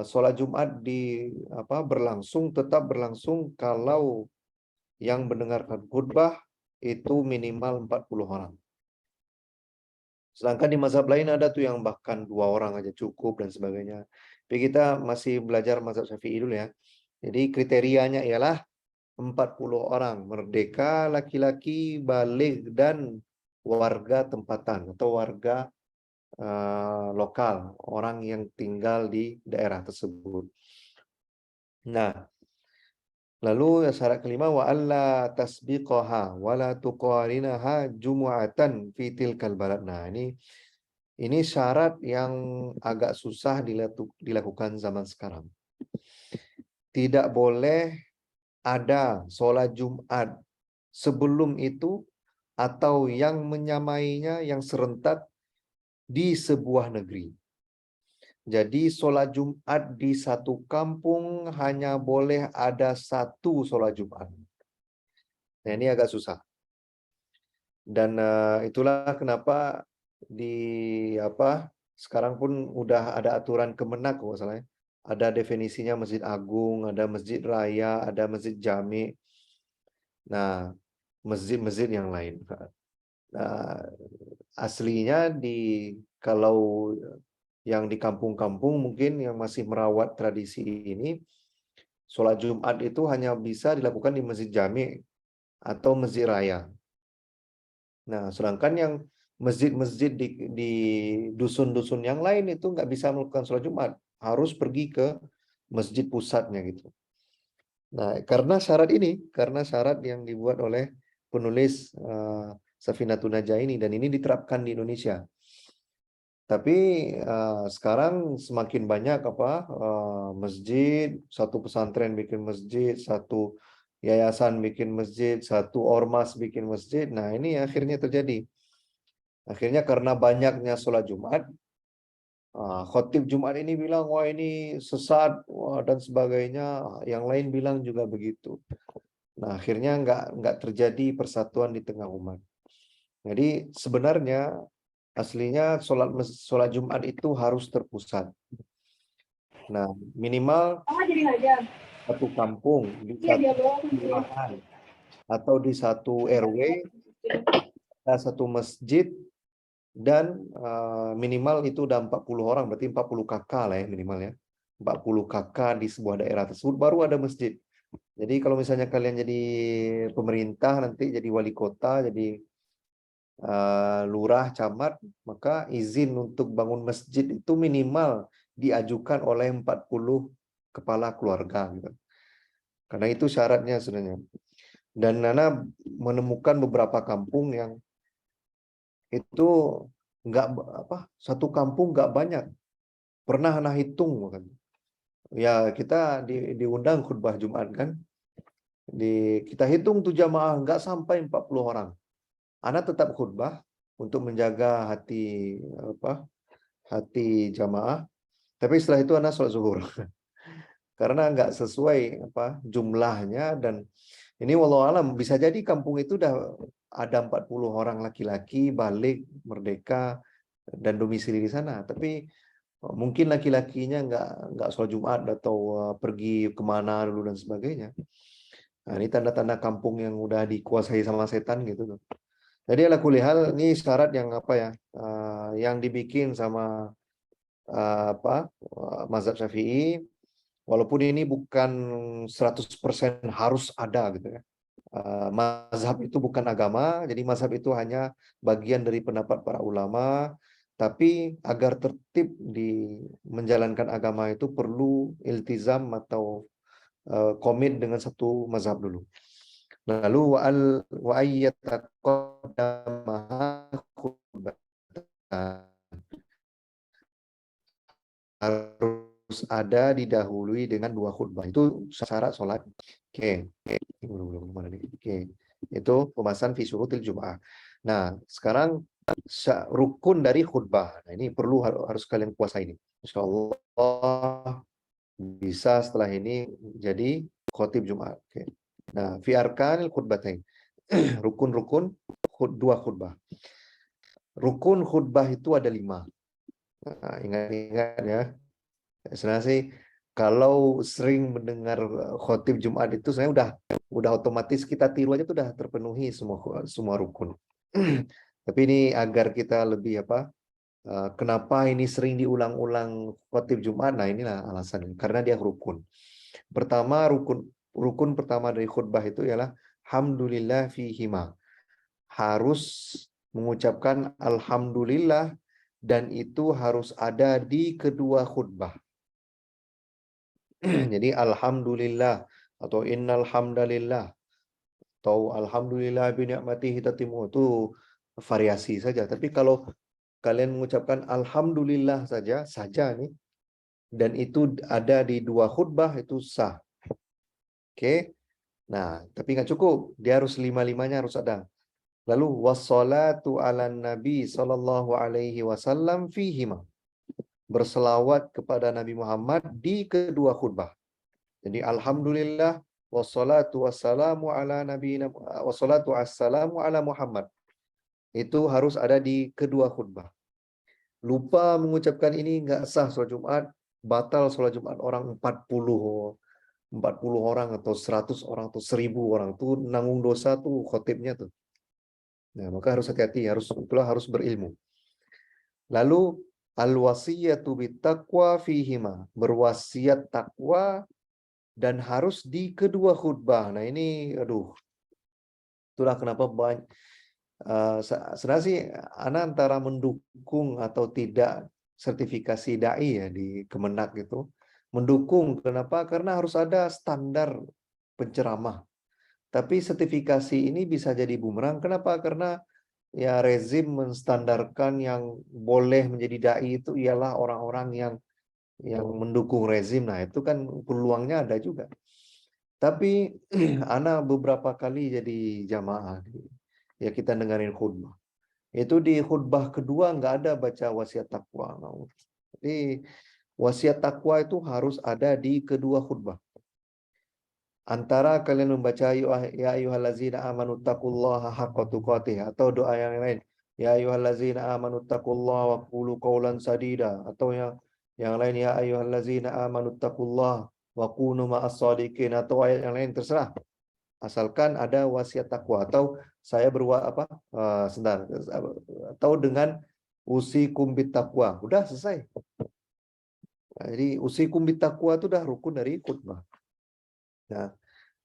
S2: sholat Jumat tetap berlangsung kalau yang mendengarkan khutbah itu minimal 40 orang. Sedangkan di mazhab lain ada tuh yang bahkan 2 orang aja cukup dan sebagainya. Tapi kita masih belajar mazhab Syafi'i dulu ya. Jadi kriterianya ialah 40 orang merdeka, laki-laki, baligh, dan warga tempatan atau warga lokal, orang yang tinggal di daerah tersebut. Nah, lalu syarat kelima, wa alla tasbiqaha wa la tuqarinaha jumu'atan fi tilkal balad. Nah, ini syarat yang agak susah dilakukan zaman sekarang. Tidak boleh ada sholat Jumat sebelum itu atau yang menyamainya yang serentak di sebuah negeri. Jadi sholat Jumat di satu kampung hanya boleh ada satu sholat Jumat. Nah, ini agak susah. Dan itulah kenapa sekarang pun udah ada aturan Kemenak kalau salahnya. Ada definisinya masjid agung, ada masjid raya, ada masjid jami. Nah, masjid-masjid yang lain. Nah, aslinya kalau yang di kampung-kampung mungkin yang masih merawat tradisi ini, sholat Jumat itu hanya bisa dilakukan di masjid jami atau masjid raya. Nah, sedangkan yang masjid-masjid di dusun-dusun yang lain itu nggak bisa melakukan sholat Jumat, harus pergi ke masjid pusatnya gitu. Nah, karena syarat yang dibuat oleh penulis Safinatun Najah ini, dan ini diterapkan di Indonesia. Tapi sekarang semakin banyak masjid, satu pesantren bikin masjid, satu yayasan bikin masjid, satu ormas bikin masjid. Nah, ini akhirnya terjadi. Akhirnya karena banyaknya sholat Jumat, khotib Jumat ini bilang, wah ini sesat, wah, dan sebagainya. Yang lain bilang juga begitu. Nah, akhirnya nggak terjadi persatuan di tengah umat. Jadi sebenarnya aslinya sholat Jumat itu harus terpusat. Nah, minimal satu kampung, di satu kelurahan, atau di satu RW, ada satu masjid, dan minimal itu udah 40 orang, berarti 40 kakak lah ya minimal ya. 40 kakak di sebuah daerah tersebut, baru ada masjid. Jadi kalau misalnya kalian jadi pemerintah, nanti jadi wali kota, jadi lurah, camat, maka izin untuk bangun masjid itu minimal diajukan oleh 40 kepala keluarga gitu. Karena itu syaratnya sebenarnya. Dan Nana menemukan beberapa kampung yang itu satu kampung nggak banyak. Pernah Nana hitung kan. Ya kita diundang khutbah Jumat kan. Kita hitung tuh jamaah nggak sampai 40 orang. Ana tetap khutbah untuk menjaga hati jamaah. Tapi setelah itu Ana sholat zuhur. Karena nggak sesuai jumlahnya, dan ini wallahu alam bisa jadi kampung itu udah ada 40 orang laki-laki balik merdeka dan domisili di sana, tapi mungkin laki-lakinya nggak sholat Jumat atau pergi kemana dulu dan sebagainya. Nah, ini tanda-tanda kampung yang udah dikuasai sama setan gitu. Jadi ala kulli hal ini syarat yang yang dibikin sama mazhab Syafi'i, walaupun ini bukan 100% harus ada gitu ya. Mazhab itu bukan agama, jadi mazhab itu hanya bagian dari pendapat para ulama, tapi agar tertib di menjalankan agama itu perlu iltizam atau komit dengan satu mazhab dulu. Lalu wa ayyataqaddamaha khutbatan, harus ada didahului dengan 2 khutbah. Itu syarat sholat. Oke. Oke. Itu pembahasan fi syurutil Jum'ah. Nah, sekarang rukun dari khutbah. Nah, ini perlu harus kalian kuasai ini. Insyaallah bisa setelah ini jadi khotib Jumat. Oke. Nah, fi arkanil khutbatain. Rukun-rukun 2 khutbah. Rukun khutbah itu ada 5. Nah, ingat-ingat ya. Sebenarnya sih kalau sering mendengar khotib Jumat itu saya udah otomatis kita tiru aja tuh udah terpenuhi semua rukun. Tapi ini agar kita lebih kenapa ini sering diulang-ulang khotib Jumat? Nah, inilah alasannya. Karena dia rukun. Pertama, rukun pertama dari khutbah itu ialah hamdulillah fihima. Harus mengucapkan alhamdulillah, dan itu harus ada di kedua khutbah. Jadi alhamdulillah atau innal hamdalillah atau alhamdulillah bi ni'matihi tatimmu itu variasi saja. Tapi kalau kalian mengucapkan alhamdulillah saja nih, dan itu ada di 2 khutbah, itu sah. Oke. Nah, tapi nggak cukup, dia harus 5-5-nya harus ada. Lalu wassalatu ala nabi sallallahu alaihi wasallam fihima. Berselawat kepada Nabi Muhammad di kedua khutbah. Jadi alhamdulillah wassalatu wassalamu ala nabiyina wassalatu wassalamu ala Muhammad. Itu harus ada di kedua khutbah. Lupa mengucapkan ini nggak sah sholat Jumat, batal sholat Jumat orang 40 orang atau 100 orang atau 1000 orang tuh nanggung dosa tuh khotibnya tuh. Nah, maka harus hati-hati, itulah harus berilmu. Lalu al-wasiyatu bittaqwa fihima, berwasiat takwa dan harus di kedua khutbah. Nah, ini itulah kenapa banyak Sebenarnya sih ana antara mendukung atau tidak sertifikasi dai ya di Kemenak gitu. Mendukung, kenapa? Karena harus ada standar penceramah. Tapi sertifikasi ini bisa jadi bumerang. Kenapa? Karena ya rezim menstandarkan yang boleh menjadi dai itu ialah orang-orang yang mendukung rezim. Nah, itu kan peluangnya ada juga. Tapi ana beberapa kali jadi jamaah, ya kita dengerin khutbah. Itu di khutbah kedua nggak ada baca wasiat takwa. Jadi wasiat takwa itu harus ada di kedua khutbah. Antara kalian membaca ya ayyuhallazina amanu taqullaha haqqa tuqatih atau doa yang lain. Ya ayyuhallazina amanu taqullaha wa qulu qawlan sadida atau yang lain ya ayyuhallazina amanu taqullaha wa kunu ma'as shadiqin atau ayat yang lain terserah. Asalkan ada wasiat takwa atau saya sebentar atau dengan usikum bittaqwa. Udah selesai. Nah, jadi usikum bittaqwa itu udah rukun dari khutbah. Nah,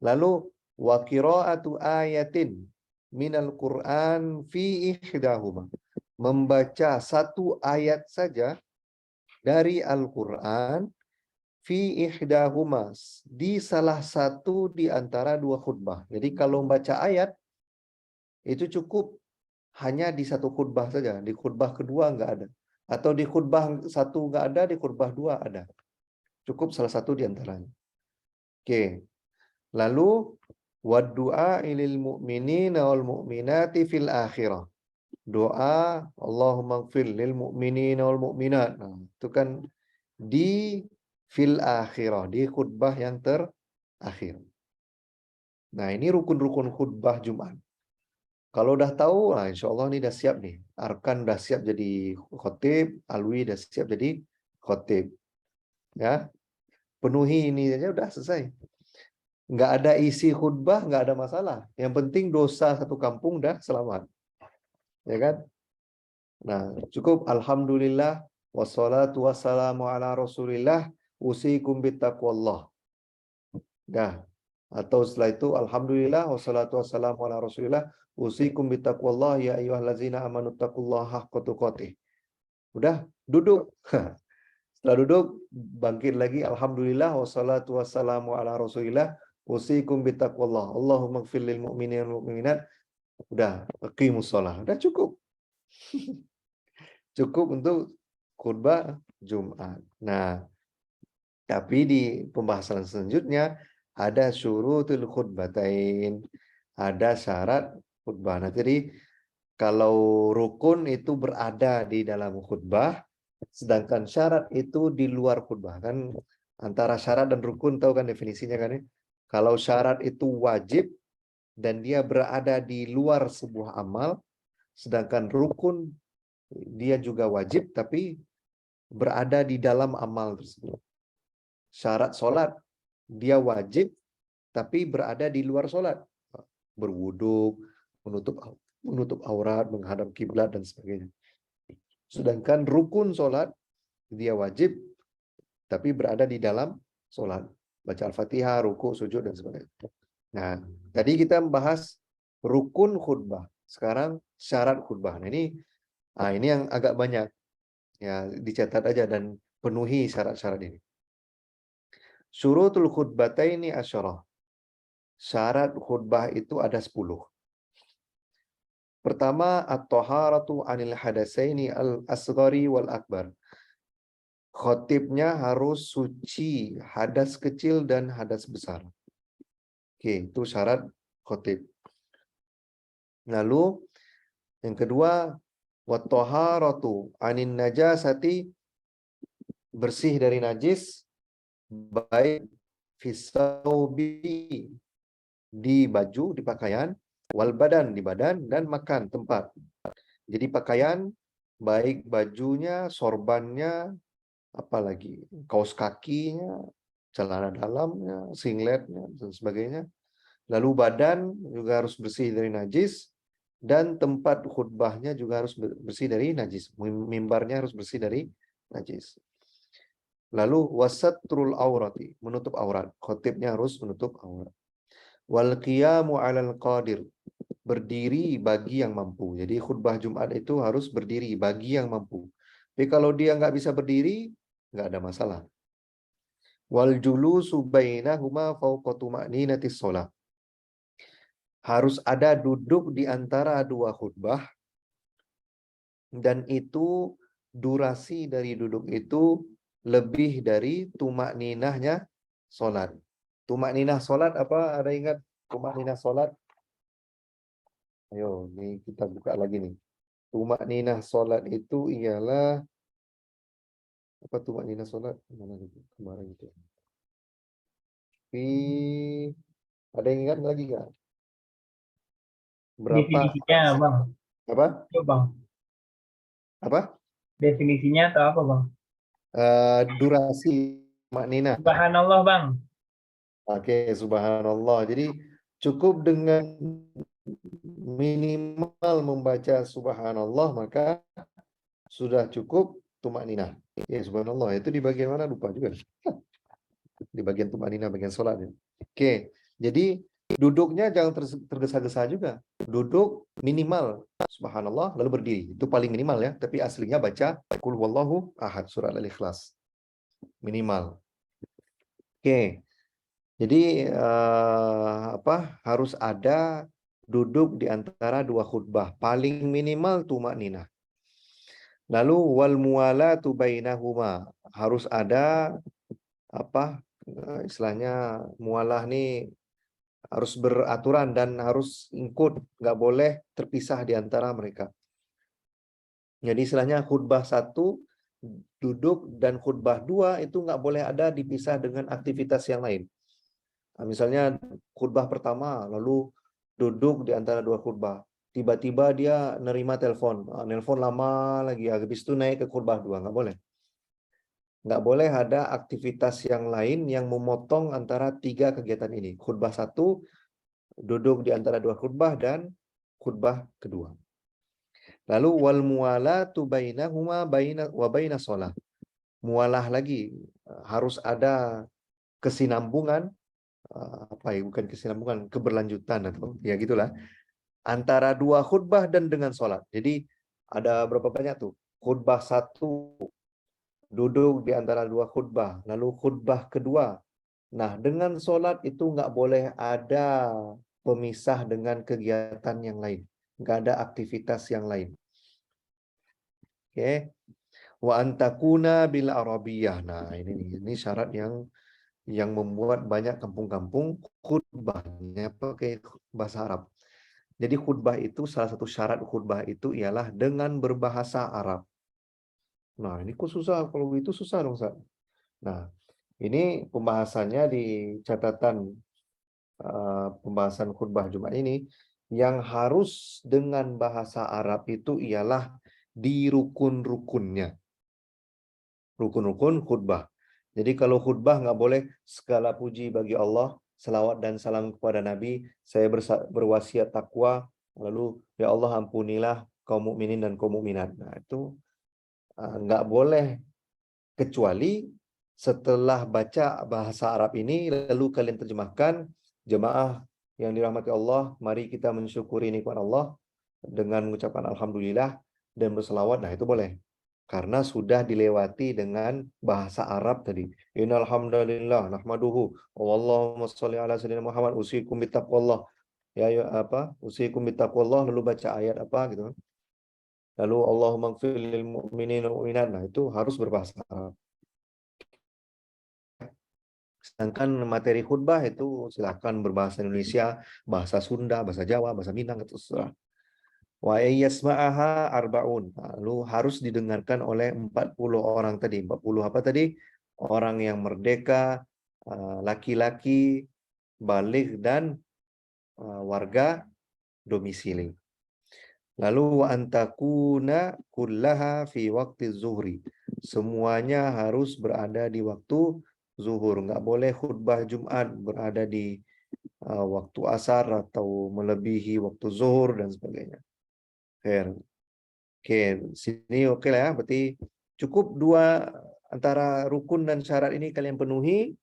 S2: lalu wa qira'atu ayatin minal Qur'an fi ihdahuma. Membaca satu ayat saja dari Al-Qur'an fi ihdahuma di salah satu di antara dua khutbah. Jadi kalau membaca ayat itu cukup hanya di satu khutbah saja. Di khutbah kedua nggak ada. Atau di khutbah satu nggak ada, di khutbah dua ada. Cukup salah satu di antaranya. Oke. Lalu waddu'a ilil mu'minina wal mu'minati fil akhirah. Doa Allahumma gfir lil mu'minina wal mu'minat. Nah, itu kan di fil akhirah, di khutbah yang terakhir. Nah, ini rukun-rukun khutbah Jumat. Kalau udah tahu, nah insya Allah ini udah siap nih. Arkan udah siap jadi khotib, Alwi udah siap jadi khotib. Ya, penuhi ini aja udah selesai. Nggak ada isi khutbah, nggak ada masalah. Yang penting dosa satu kampung udah selamat. Ya kan? Nah, cukup alhamdulillah wassalatu wassalamu ala Rasulillah usikum bittaqwallah. Dah. Atau setelah itu alhamdulillah wassalatu wassalamu ala Rasulillah usikum bittaqwallah ya ayyuhallazina amanu taqullaha haqqa tuqatih. Udah, duduk. Setelah duduk, bangkit lagi alhamdulillah wassalatu wassalamu ala Rasulillah usikum bittaqwallah. Allahumma ighfir lil mu'minina wal mu'minat. Udah, aqimus shalah. Udah cukup. Cukup untuk khutbah Jumat. Nah, tapi di pembahasan selanjutnya ada syurutul khutbatain, ada syarat khutbah. Nah, jadi kalau rukun itu berada di dalam khutbah, sedangkan syarat itu di luar khutbah. Kan antara syarat dan rukun tahu kan definisinya kan ya? Kalau syarat itu wajib dan dia berada di luar sebuah amal, sedangkan rukun dia juga wajib tapi berada di dalam amal tersebut. Syarat sholat dia wajib tapi berada di luar sholat, berwudu, menutup aurat, menghadap kiblat dan sebagainya. Sedangkan rukun sholat dia wajib tapi berada di dalam sholat, baca Al-Fatihah, ruku, sujud dan sebagainya. Nah, tadi kita membahas rukun khutbah, sekarang syarat khutbah. Nah, ini yang agak banyak. Ya, dicatat aja dan penuhi syarat-syarat ini. Syurutul khutbataini asyarah. Syarat khutbah itu ada 10. Pertama, at-taharatu 'anil hadatsaini al-asghari wal akbar. Khotibnya harus suci hadas kecil dan hadas besar. Oke, itu syarat khotib. Lalu yang kedua, wat-taharatu 'anin najasati, bersih dari najis, baik fisaubi, di baju, di pakaian, wal badan, di badan, dan makan, tempat. Jadi pakaian, baik bajunya, sorbannya, apalagi kaos kakinya, celana dalamnya, singletnya, dan sebagainya. Lalu badan juga harus bersih dari najis, dan tempat khutbahnya juga harus bersih dari najis. Mimbarnya harus bersih dari najis. Lalu wasatrul aurati, menutup aurat. Khotibnya harus menutup aurat. Wal qiyamu 'alal qadir, berdiri bagi yang mampu. Jadi khutbah Jumat itu harus berdiri bagi yang mampu. Tapi kalau dia nggak bisa berdiri, nggak ada masalah. Wal julusu bainahuma fawqa tuma'ninatis shalah. Harus ada duduk di antara dua khutbah, dan itu durasi dari duduk itu lebih dari tumak ninahnya sholat. Tumak ninah sholat apa? Ada ingat tumak ninah sholat? Ayo, ini kita buka lagi nih. Tumak ninah sholat itu ialah apa? Tumak ninah sholat mana itu kemarin itu? Ada yang ingat lagi nggak? Berapa?
S4: Definisinya, Bang.
S2: Apa?
S4: Coba, Bang.
S2: Apa?
S4: Definisinya atau apa, Bang?
S2: Durasi tumak ninah.
S4: Subhanallah, Bang.
S2: Oke, subhanallah. Jadi cukup dengan minimal membaca subhanallah maka sudah cukup tumak ninah. Ya, subhanallah itu di bagian mana lupa juga. Di bagian tumak ninah, bagian sholat. Oke, jadi duduknya jangan tergesa-gesa juga. Duduk minimal subhanallah lalu berdiri. Itu paling minimal ya, tapi aslinya baca qul huwallahu ahad surat Al-Ikhlas. Minimal. Oke. Jadi harus ada duduk di antara dua khutbah, paling minimal tumak ninah. Lalu wal muwalatu bainahuma, harus ada istilahnya mualah nih harus beraturan dan harus ikut, nggak boleh terpisah di antara mereka. Jadi istilahnya khutbah 1 duduk dan khutbah 2 itu nggak boleh ada dipisah dengan aktivitas yang lain. Nah, misalnya khutbah pertama, lalu duduk di antara dua khutbah. Tiba-tiba dia nerima telepon. Nelpon lama lagi, habis itu naik ke khutbah 2. Nggak boleh. Nggak boleh ada aktivitas yang lain yang memotong antara 3 kegiatan ini. Khutbah 1, duduk di antara dua khutbah, dan khutbah kedua. Lalu wal muwalatu bainahuma wa baina shalah. Mualah lagi, harus ada kesinambungan, bukan kesinambungan, keberlanjutan atau ya gitulah, antara dua khutbah dan dengan sholat. Jadi ada berapa banyak tuh? Khutbah 1 duduk di antara dua khutbah, lalu khutbah kedua. Nah, dengan sholat itu nggak boleh ada pemisah dengan kegiatan yang lain, nggak ada aktivitas yang lain. Oke. Wa antakuna bil arabiyah. Nah, ini syarat yang membuat banyak kampung-kampung khutbahnya pakai bahasa Arab. Jadi khutbah itu, salah satu syarat khutbah itu ialah dengan berbahasa Arab. Nah, ini kok susah, kalau itu susah dong, Ustaz. Nah, ini pembahasannya di catatan pembahasan khutbah Jumat ini, yang harus dengan bahasa Arab itu ialah di rukun-rukunnya. Rukun-rukun khutbah. Jadi kalau khutbah nggak boleh segala puji bagi Allah, selawat dan salam kepada Nabi, saya berwasiat takwa, lalu ya Allah ampunilah kaum mukminin dan kaum mukminat. Nah, itu nggak boleh, kecuali setelah baca bahasa Arab ini lalu kalian terjemahkan. Jemaah yang dirahmati Allah, mari kita mensyukuri nikmat Allah dengan mengucapkan alhamdulillah dan berselawat. Nah, itu boleh. Karena sudah dilewati dengan bahasa Arab tadi. Innal hamdalillah nahmaduhu wa Allahumma shalli ala sayyidina Muhammad usikum bittaqwallah. Ya usikum bittaqwallah, lalu baca ayat apa gitu. Lalu Allahumma ighfir lil mu'minin wal mu'minat. Nah, itu harus berbahasa Arab. Sedangkan materi khutbah itu silakan berbahasa Indonesia, bahasa Sunda, bahasa Jawa, bahasa Minang, itu terserah. Wa yasma'aha arbaun. Lalu harus didengarkan oleh 40 orang tadi. 40 apa tadi? Orang yang merdeka, laki-laki, baligh, dan warga domisili. Lalu wa antakuna kullaha fi waqti zuhri. Semuanya harus berada di waktu zuhur. Nggak boleh khutbah Jumat berada di waktu asar atau melebihi waktu zuhur dan sebagainya. Oke, sini oke lah ya. Berarti cukup 2 antara rukun dan syarat ini kalian penuhi,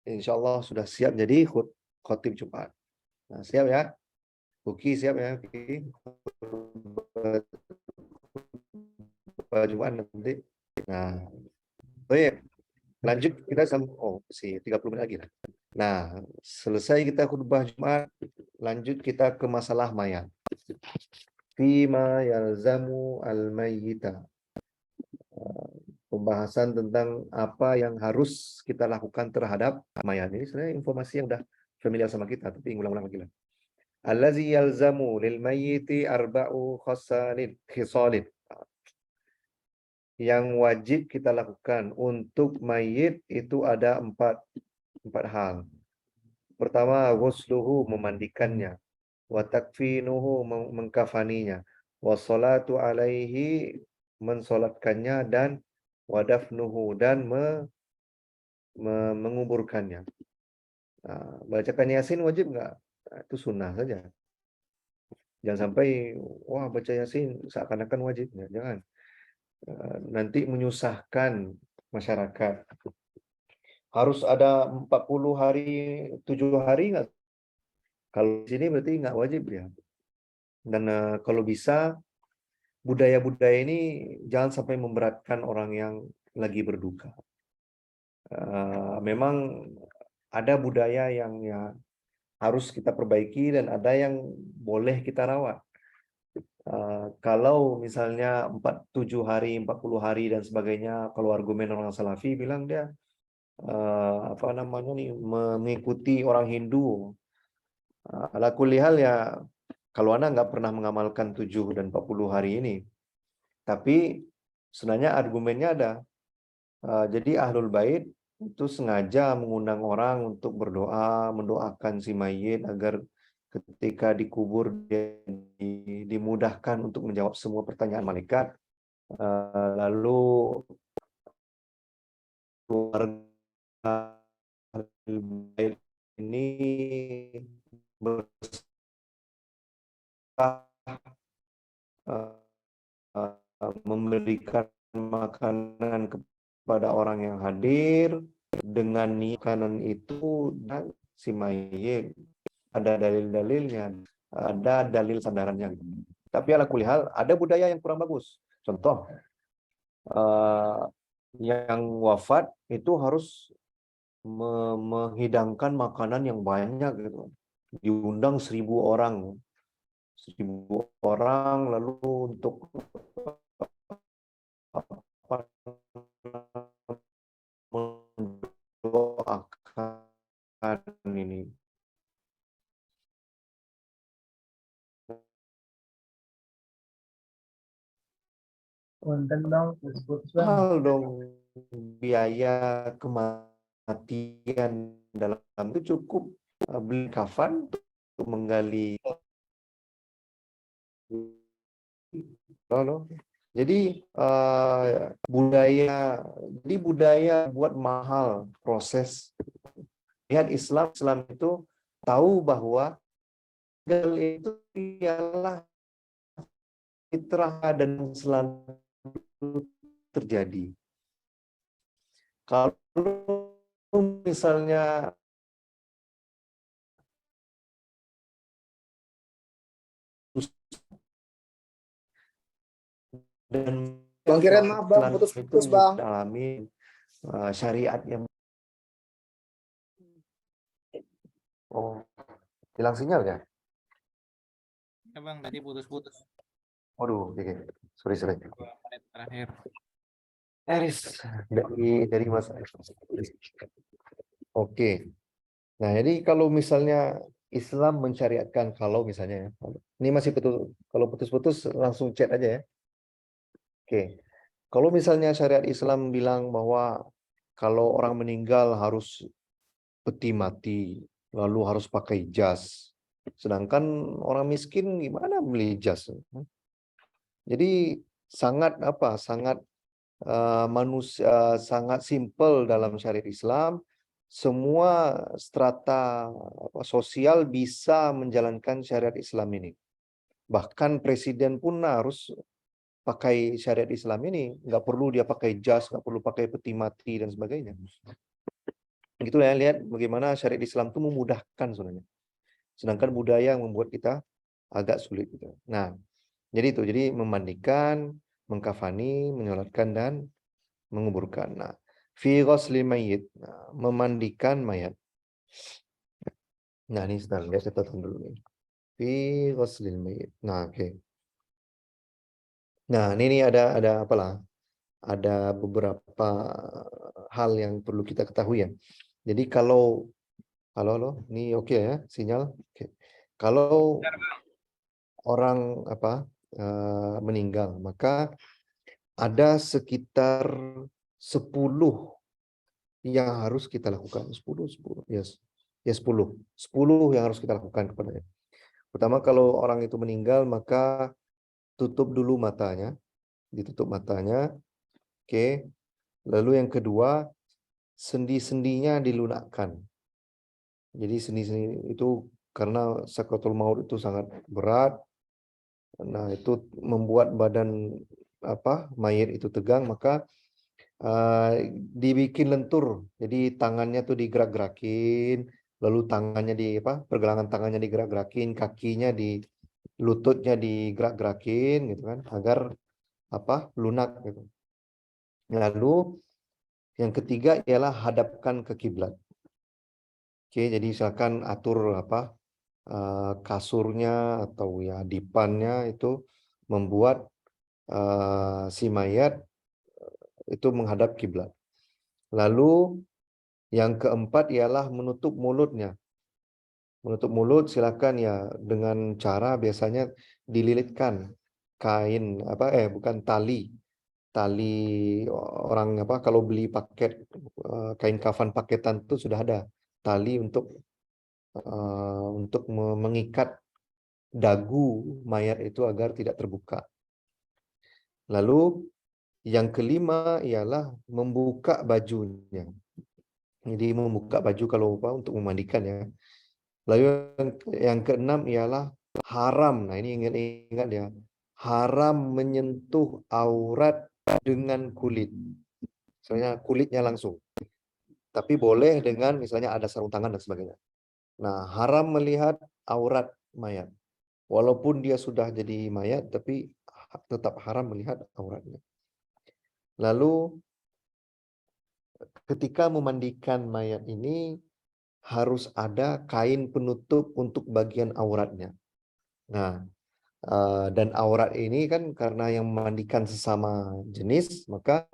S2: insya Allah sudah siap jadi khotib Jumat. Nah, siap ya. Uki siap ya, Uki. Jumat nanti. Nah, baik. Lanjut kita masih 30 menit lagi lah. Nah, selesai kita khutbah Jumat, lanjut kita ke masalah mayat. Fima yalzamu al-mayyita. Pembahasan tentang apa yang harus kita lakukan terhadap mayat. Ini sebenarnya informasi yang udah familiar sama kita, tapi ngulang-ulang lagi lah. Allazi yalzamu lil mayyiti arba'u khisalin. Yang wajib kita lakukan untuk mayit itu ada empat hal. Pertama, ghusluhu, memandikannya, wa takfinuhu, mengkafaninya, wa salatu alaihi, mensolatkannya, dan wa dafnuhu, dan menguburkannya. Nah, bacakan Yasin wajib nggak? Nah, itu sunnah saja. Jangan sampai wah baca Yasin seakan-akan wajib. Ya, jangan. Nanti menyusahkan masyarakat. Harus ada 40 hari, 7 hari nggak? Kalau di sini berarti nggak wajib ya. Dan kalau bisa budaya-budaya ini jangan sampai memberatkan orang yang lagi berduka. Memang ada budaya yang ya harus kita perbaiki dan ada yang boleh kita rawat. Kalau misalnya 7 hari, 40 hari dan sebagainya, kalau argumen orang Salafi bilang dia mengikuti orang Hindu. Ala kulli hal ya, kalau Anda nggak pernah mengamalkan 7 dan 40 hari ini, tapi sebenarnya argumennya ada. Jadi Ahlul Bait itu sengaja mengundang orang untuk berdoa, mendoakan si mayit agar ketika dikubur dia dimudahkan untuk menjawab semua pertanyaan malaikat. Lalu keluarga Ahlul Bait ini memberikan makanan kepada orang yang hadir dengan makanan itu dan si mayit. Ada dalil-dalilnya, ada dalil sandarannya. Tapi ala kulli hal ada budaya yang kurang bagus. Contoh, yang wafat itu harus menghidangkan makanan yang banyak gitu. Diundang 1000 orang. 1000 orang lalu untuk mendoakan ini.
S4: Konten dong, putus-putus bang.
S2: Mahal dong biaya kematian dalam itu cukup beli kafan untuk menggali. Jadi budaya buat mahal proses. Lihat Islam itu tahu bahwa itu ialah fitrah dan selalu terjadi. Kalau misalnya dan
S5: Bang Kiren, maaf bang, putus-putus bang.
S2: Alami syariat yang hilang sinyal ya?
S1: Ya bang, tadi putus-putus.
S2: Waduh, sorry.
S1: 2 menit terakhir.
S2: Eris dari Mas. Oke. Nah, jadi kalau misalnya Islam mensyariatkan, kalau misalnya ini masih kalau putus-putus langsung chat aja ya. Oke. Kalau misalnya syariat Islam bilang bahwa kalau orang meninggal harus peti mati, lalu harus pakai jas. Sedangkan orang miskin gimana beli jas? Jadi sangat sangat simpel dalam syariat Islam. Semua strata sosial bisa menjalankan syariat Islam ini. Bahkan presiden pun harus pakai syariat Islam ini. Nggak perlu dia pakai jas, nggak perlu pakai peti mati dan sebagainya. Gitu ya, lihat bagaimana syariat Islam itu memudahkan sebenarnya. Sedangkan budaya yang membuat kita agak sulit gitu. Nah, jadi itu, jadi memandikan, mengkafani, menyolatkan dan menguburkan. Nah, fi ghuslil mayyit, nah, memandikan mayat. Nah, ini sebentar, lihat saya tonton dulu nih. Fi ghuslil mayyit. Nah, oke. Nah, ini ada apalah? Ada beberapa hal yang perlu kita ketahui ya. Jadi kalau halo, ini oke ya sinyal. Oke. Kalau orang meninggal, maka ada sekitar 10 yang harus kita lakukan. 10, yes. Ya 10 yang harus kita lakukan kepadanya. Pertama, kalau orang itu meninggal, maka tutup dulu matanya, ditutup matanya. Oke. Lalu yang kedua, sendi-sendinya dilunakkan. Jadi sendi-sendi itu karena sakratul maut itu sangat berat. Nah, itu membuat badan mayit itu tegang, maka dibikin lentur. Jadi tangannya tuh digerak-gerakin, lalu tangannya pergelangan tangannya digerak-gerakin, kakinya lututnya digerak-gerakin gitu kan, agar lunak gitu. Lalu yang ketiga ialah hadapkan ke kiblat. Oke, jadi silakan atur kasurnya atau ya dipannya itu membuat si mayat itu menghadap kiblat. Lalu yang keempat ialah menutup mulutnya. Menutup mulut silakan ya dengan cara biasanya dililitkan kain bukan tali orang kalau beli paket kain kafan paketan itu sudah ada tali untuk mengikat dagu mayat itu agar tidak terbuka. Lalu yang kelima ialah membuka bajunya. Jadi membuka baju kalau untuk memandikan ya. Lalu yang keenam ialah haram. Nah, ini ingat ya. Haram menyentuh aurat dengan kulit. Misalnya kulitnya langsung. Tapi boleh dengan misalnya ada sarung tangan dan sebagainya. Nah, haram melihat aurat mayat. Walaupun dia sudah jadi mayat, tapi tetap haram melihat auratnya. Lalu ketika memandikan mayat ini harus ada kain penutup untuk bagian auratnya. Nah, dan aurat ini kan karena yang memandikan sesama jenis, maka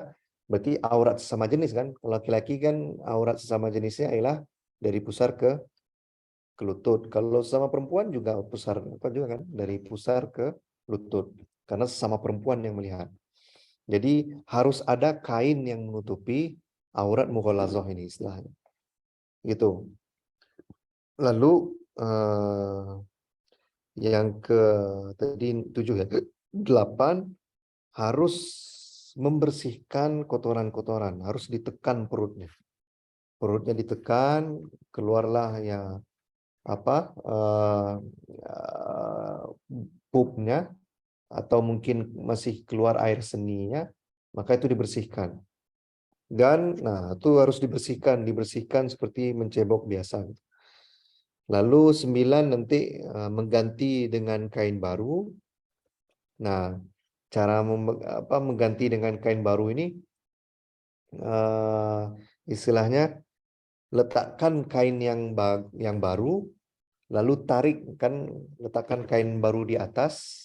S2: berarti aurat sesama jenis kan. Kalau laki-laki kan aurat sesama jenisnya ialah dari pusar ke lutut. Kalau sesama perempuan juga pusar juga kan, dari pusar ke lutut. Karena sesama perempuan yang melihat. Jadi harus ada kain yang menutupi aurat mughalazah ini istilahnya. Gitu. Lalu yang tadi 7 ya, 8 harus membersihkan kotoran-kotoran, harus ditekan perutnya. Perutnya ditekan, keluarlah ya pupnya atau mungkin masih keluar air seninya, maka itu dibersihkan. Dan itu harus dibersihkan seperti mencebok biasa. Lalu 9 nanti mengganti dengan kain baru. Nah, cara mengganti dengan kain baru ini istilahnya letakkan kain yang baru, lalu letakkan kain baru di atas.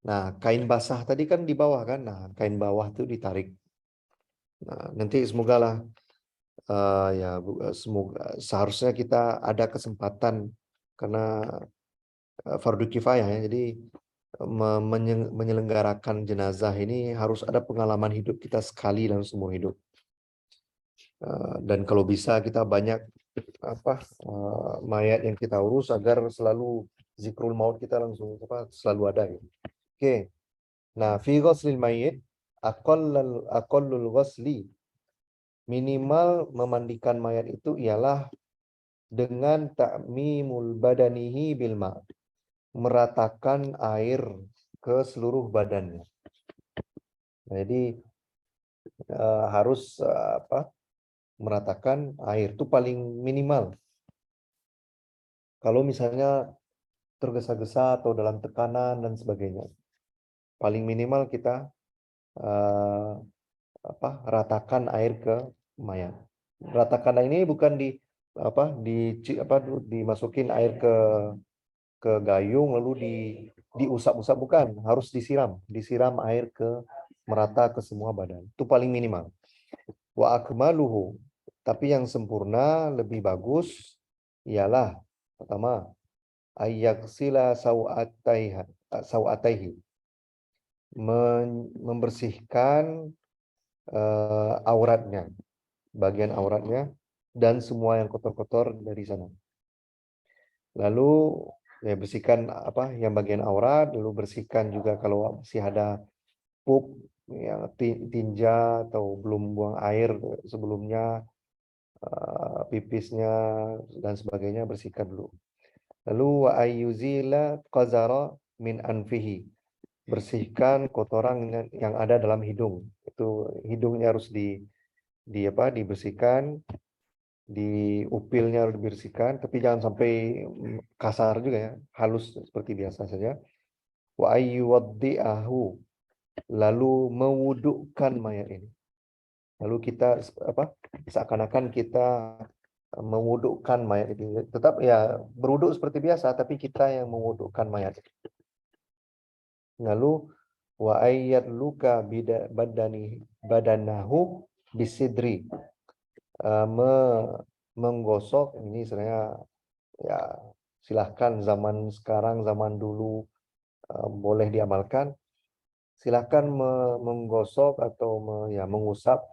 S2: Nah, kain basah tadi kan di bawah kan. Nah, kain bawah itu ditarik. Nah, nanti semoga semoga seharusnya kita ada kesempatan karena fardu kifayah ya. Jadi menyelenggarakan jenazah ini harus ada pengalaman hidup kita sekali dalam seumur hidup. Dan kalau bisa kita banyak mayat yang kita urus agar selalu zikrul maut kita langsung selalu ada gitu. Oke. Nah, fi ghuslil mayyit aqallul ghusli, minimal memandikan mayat itu ialah dengan ta'mimul badanihi bil ma', meratakan air ke seluruh badannya. Nah, jadi harus meratakan air itu paling minimal. Kalau misalnya tergesa-gesa atau dalam tekanan dan sebagainya. Paling minimal kita ratakan air ke mayat. Ratakan ini bukan dimasukin air ke gayung lalu diusap-usap, bukan, harus disiram air merata ke semua badan. Itu paling minimal. Wa akmaluhu, tapi yang sempurna lebih bagus ialah pertama ayyaksila sawataihi, membersihkan auratnya, bagian auratnya dan semua yang kotor-kotor dari sana. Lalu ya bersihkan yang bagian aurat, lalu bersihkan juga kalau masih ada pup yang tinja atau belum buang air sebelumnya, pipisnya dan sebagainya, bersihkan dulu. Lalu wa ayyuzila qazara min anfihi, bersihkan kotoran yang ada dalam hidung. Itu hidungnya harus dibersihkan, upilnya harus dibersihkan, tapi jangan sampai kasar juga ya, halus seperti biasa saja. Wa ayyuwaddi'ahu, lalu mewudukkan mayat ini. Lalu kita seakan-akan kita mewudukkan mayat itu. Tetap ya berwuduk seperti biasa, tapi kita yang mewudukkan mayat. Lalu wa ayyat luka badanahu bisidri, menggosok. Ini sebenarnya ya silahkan, zaman sekarang zaman dulu boleh diamalkan. Silahkan menggosok atau mengusap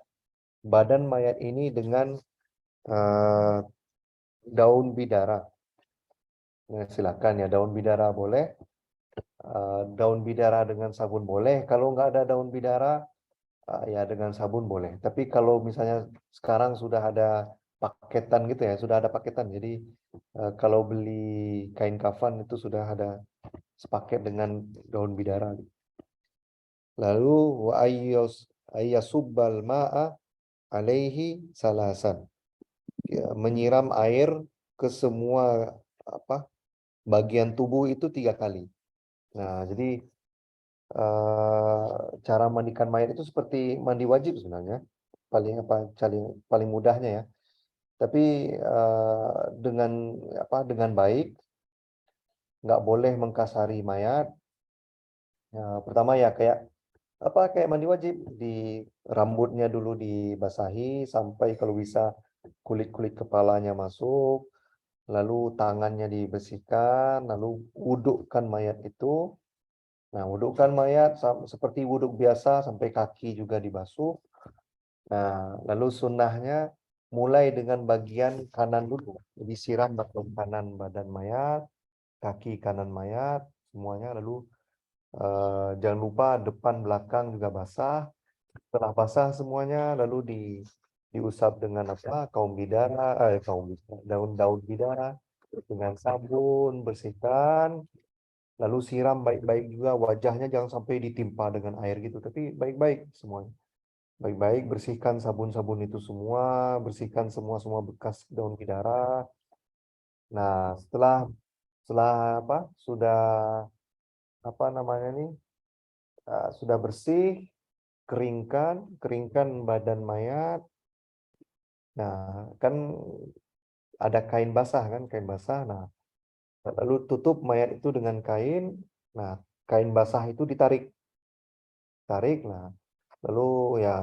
S2: badan mayat ini dengan daun bidara. Nah, silakan ya, daun bidara boleh, daun bidara dengan sabun boleh. Kalau nggak ada daun bidara, ya dengan sabun boleh. Tapi kalau misalnya sekarang sudah ada paketan gitu ya, sudah ada paketan. Jadi kalau beli kain kafan itu sudah ada sepaket dengan daun bidara. Lalu wa ayyasubbal ma'a alaihi salasan, ya, menyiram air ke semua bagian tubuh itu 3 kali. Nah, jadi cara mandikan mayat itu seperti mandi wajib sebenarnya, paling mudahnya ya. Tapi dengan baik, nggak boleh mengkasari mayat. Ya, pertama ya kayak mandi wajib, di rambutnya dulu dibasahi sampai kalau bisa kulit-kulit kepalanya masuk, lalu tangannya dibersihkan, lalu wudukkan mayat itu. Nah, wudukkan mayat seperti wuduk biasa sampai kaki juga dibasuh. Nah, lalu sunnahnya mulai dengan bagian kanan dulu. Jadi siram bagian kanan badan mayat, kaki kanan mayat, semuanya. Lalu jangan lupa depan belakang juga basah. Setelah basah semuanya, lalu diusap dengan daun-daun bidara dengan sabun, bersihkan, lalu siram baik-baik juga wajahnya, jangan sampai ditimpa dengan air gitu, tapi baik-baik semuanya. Baik-baik bersihkan sabun-sabun itu semua, bersihkan semua bekas daun bidara. Nah, setelah sudah sudah bersih, keringkan badan mayat. Nah, kan ada kain basah kan, kain basah. Nah, lalu tutup mayat itu dengan kain. Nah, kain basah itu ditarik. Nah, lalu ya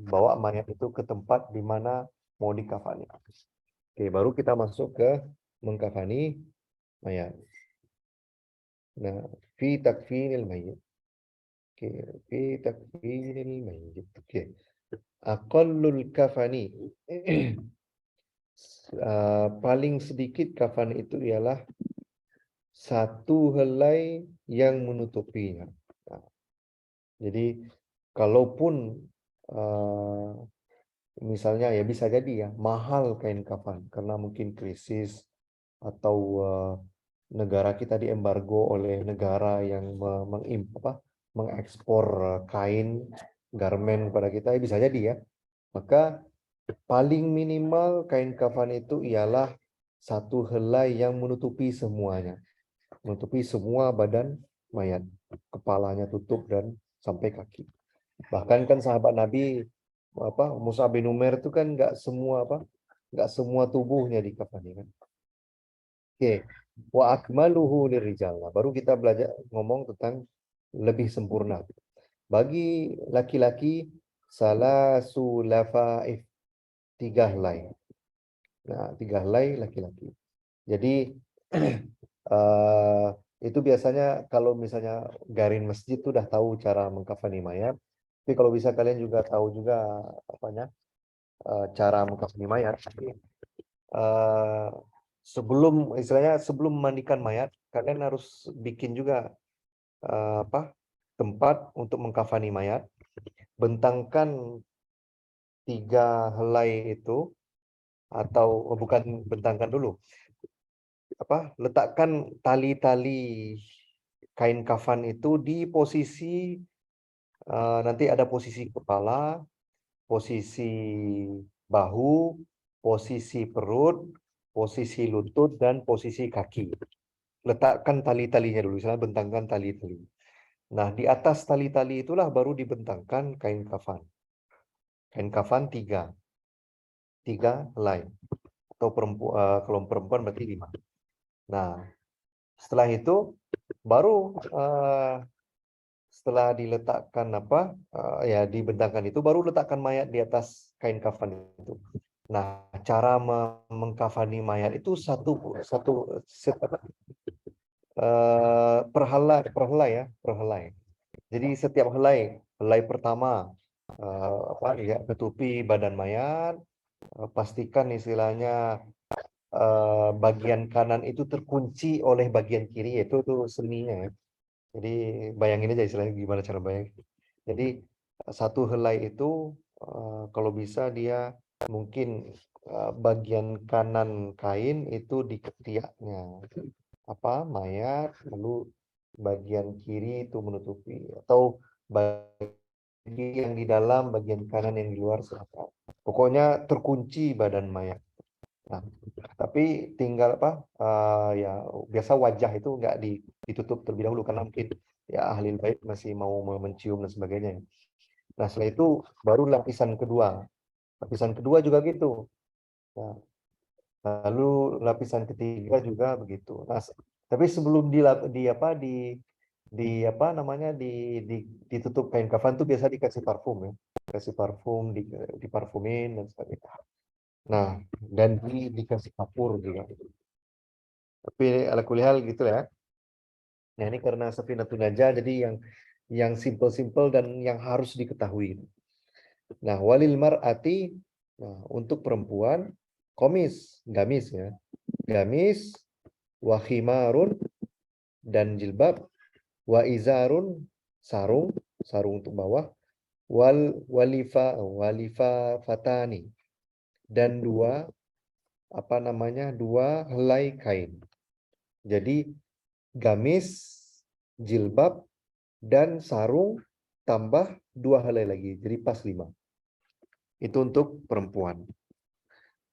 S2: bawa mayat itu ke tempat di mana mau dikafani. Oke, baru kita masuk ke mengkafani mayat. Nah, fi takfinil mayit. Oke, fi takfinil mayit. Oke. Aqallul kafani. Paling sedikit kafan itu ialah 1 helai yang menutupinya. Nah, jadi kalaupun misalnya ya bisa jadi ya mahal kain kafan karena mungkin krisis atau negara kita diembargo oleh negara yang mengekspor kain garmen kepada kita, bisa jadi ya. Maka paling minimal kain kafan itu ialah 1 helai yang menutupi semuanya. menutupi semua badan mayat, kepalanya tutup dan sampai kaki. Bahkan kan sahabat Nabi Mus'ab bin Umair itu kan nggak semua tubuhnya dikafani kan. Oke, wa akmaluhu lirijal. Nah, baru kita belajar ngomong tentang lebih sempurna. Bagi laki-laki salasu lafaif, 3 helai. Nah, 3 helai laki-laki. Jadi itu biasanya kalau misalnya garin masjid tuh udah tahu cara mengkafani mayat. Tapi kalau bisa kalian juga tahu juga cara mengkafani mayat. Sebelum memandikan mayat, kalian harus bikin juga tempat untuk mengkafani mayat. Bentangkan 3 helai itu, atau bukan bentangkan dulu. Letakkan tali-tali kain kafan itu di posisi nanti ada posisi kepala, posisi bahu, posisi perut, posisi lutut, dan posisi kaki. Letakkan tali-talinya dulu, misalnya bentangkan tali-tali. Nah, di atas tali-tali itulah baru dibentangkan kain kafan. Kain kafan 3 helai. Atau kalau perempuan berarti 5. Nah, setelah itu baru setelah diletakkan dibentangkan itu, baru letakkan mayat di atas kain kafan itu. Nah, cara mengkafani mayat itu per helai. Jadi setiap helai pertama tutupi badan mayat, pastikan istilahnya bagian kanan itu terkunci oleh bagian kiri, itu tuh seninya ya. Jadi bayangin aja istilahnya gimana cara bayangin. Jadi satu helai itu kalau bisa dia mungkin bagian kanan kain itu di ketiaknya mayat, lalu bagian kiri itu menutupi, atau bagian yang di dalam, bagian kanan yang di luar selatan. Pokoknya terkunci badan mayat. Nah, tapi tinggal biasa wajah itu nggak ditutup terlebih dahulu karena mungkin ya ahli bait masih mau mencium dan sebagainya. Nah, setelah itu baru lapisan kedua. Lapisan kedua juga gitu. Nah, lalu lapisan ketiga juga begitu. Nah, tapi sebelum ditutup kain kafan tuh biasa dikasih parfum ya. Kasih parfum, diparfumin dan sebagainya. Nah, dan dikasih kapur juga. Tapi ala kulihal gitu ya. Nah, ini karena Safinatun Najah, jadi yang simple-simple dan yang harus diketahui. Nah, walil mar'ati, untuk perempuan, gamis ya. Gamis, wa khimarun, dan jilbab, wa izarun, sarung untuk bawah, walifa fatani, dan dua helai kain. Jadi gamis, jilbab, dan sarung tambah 2 helai lagi, jadi pas 5. Itu untuk perempuan.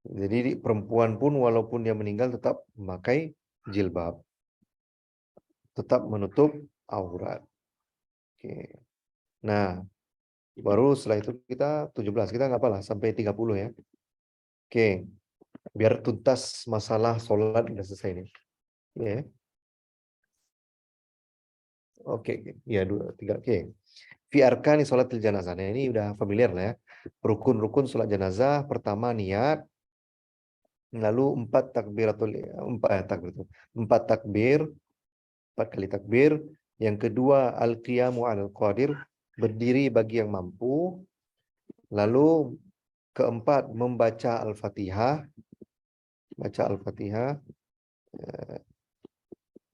S2: Jadi perempuan pun walaupun dia meninggal tetap memakai jilbab, tetap menutup aurat. Oke. Nah, baru setelah itu kita 17, kita nggak apalah sampai 30 ya. Oke. Biar tuntas masalah sholat udah selesai nih. Ya. Oke, ya 2, 3. Oke. Fi arkani sholatil janazah. Nah, ini udah familiar lah ya. Rukun-rukun sholat jenazah, pertama niat, lalu 4 takbir, 4 kali takbir. Yang kedua al-qiyamu 'alal qadir, berdiri bagi yang mampu. Lalu keempat membaca Al-Fatihah,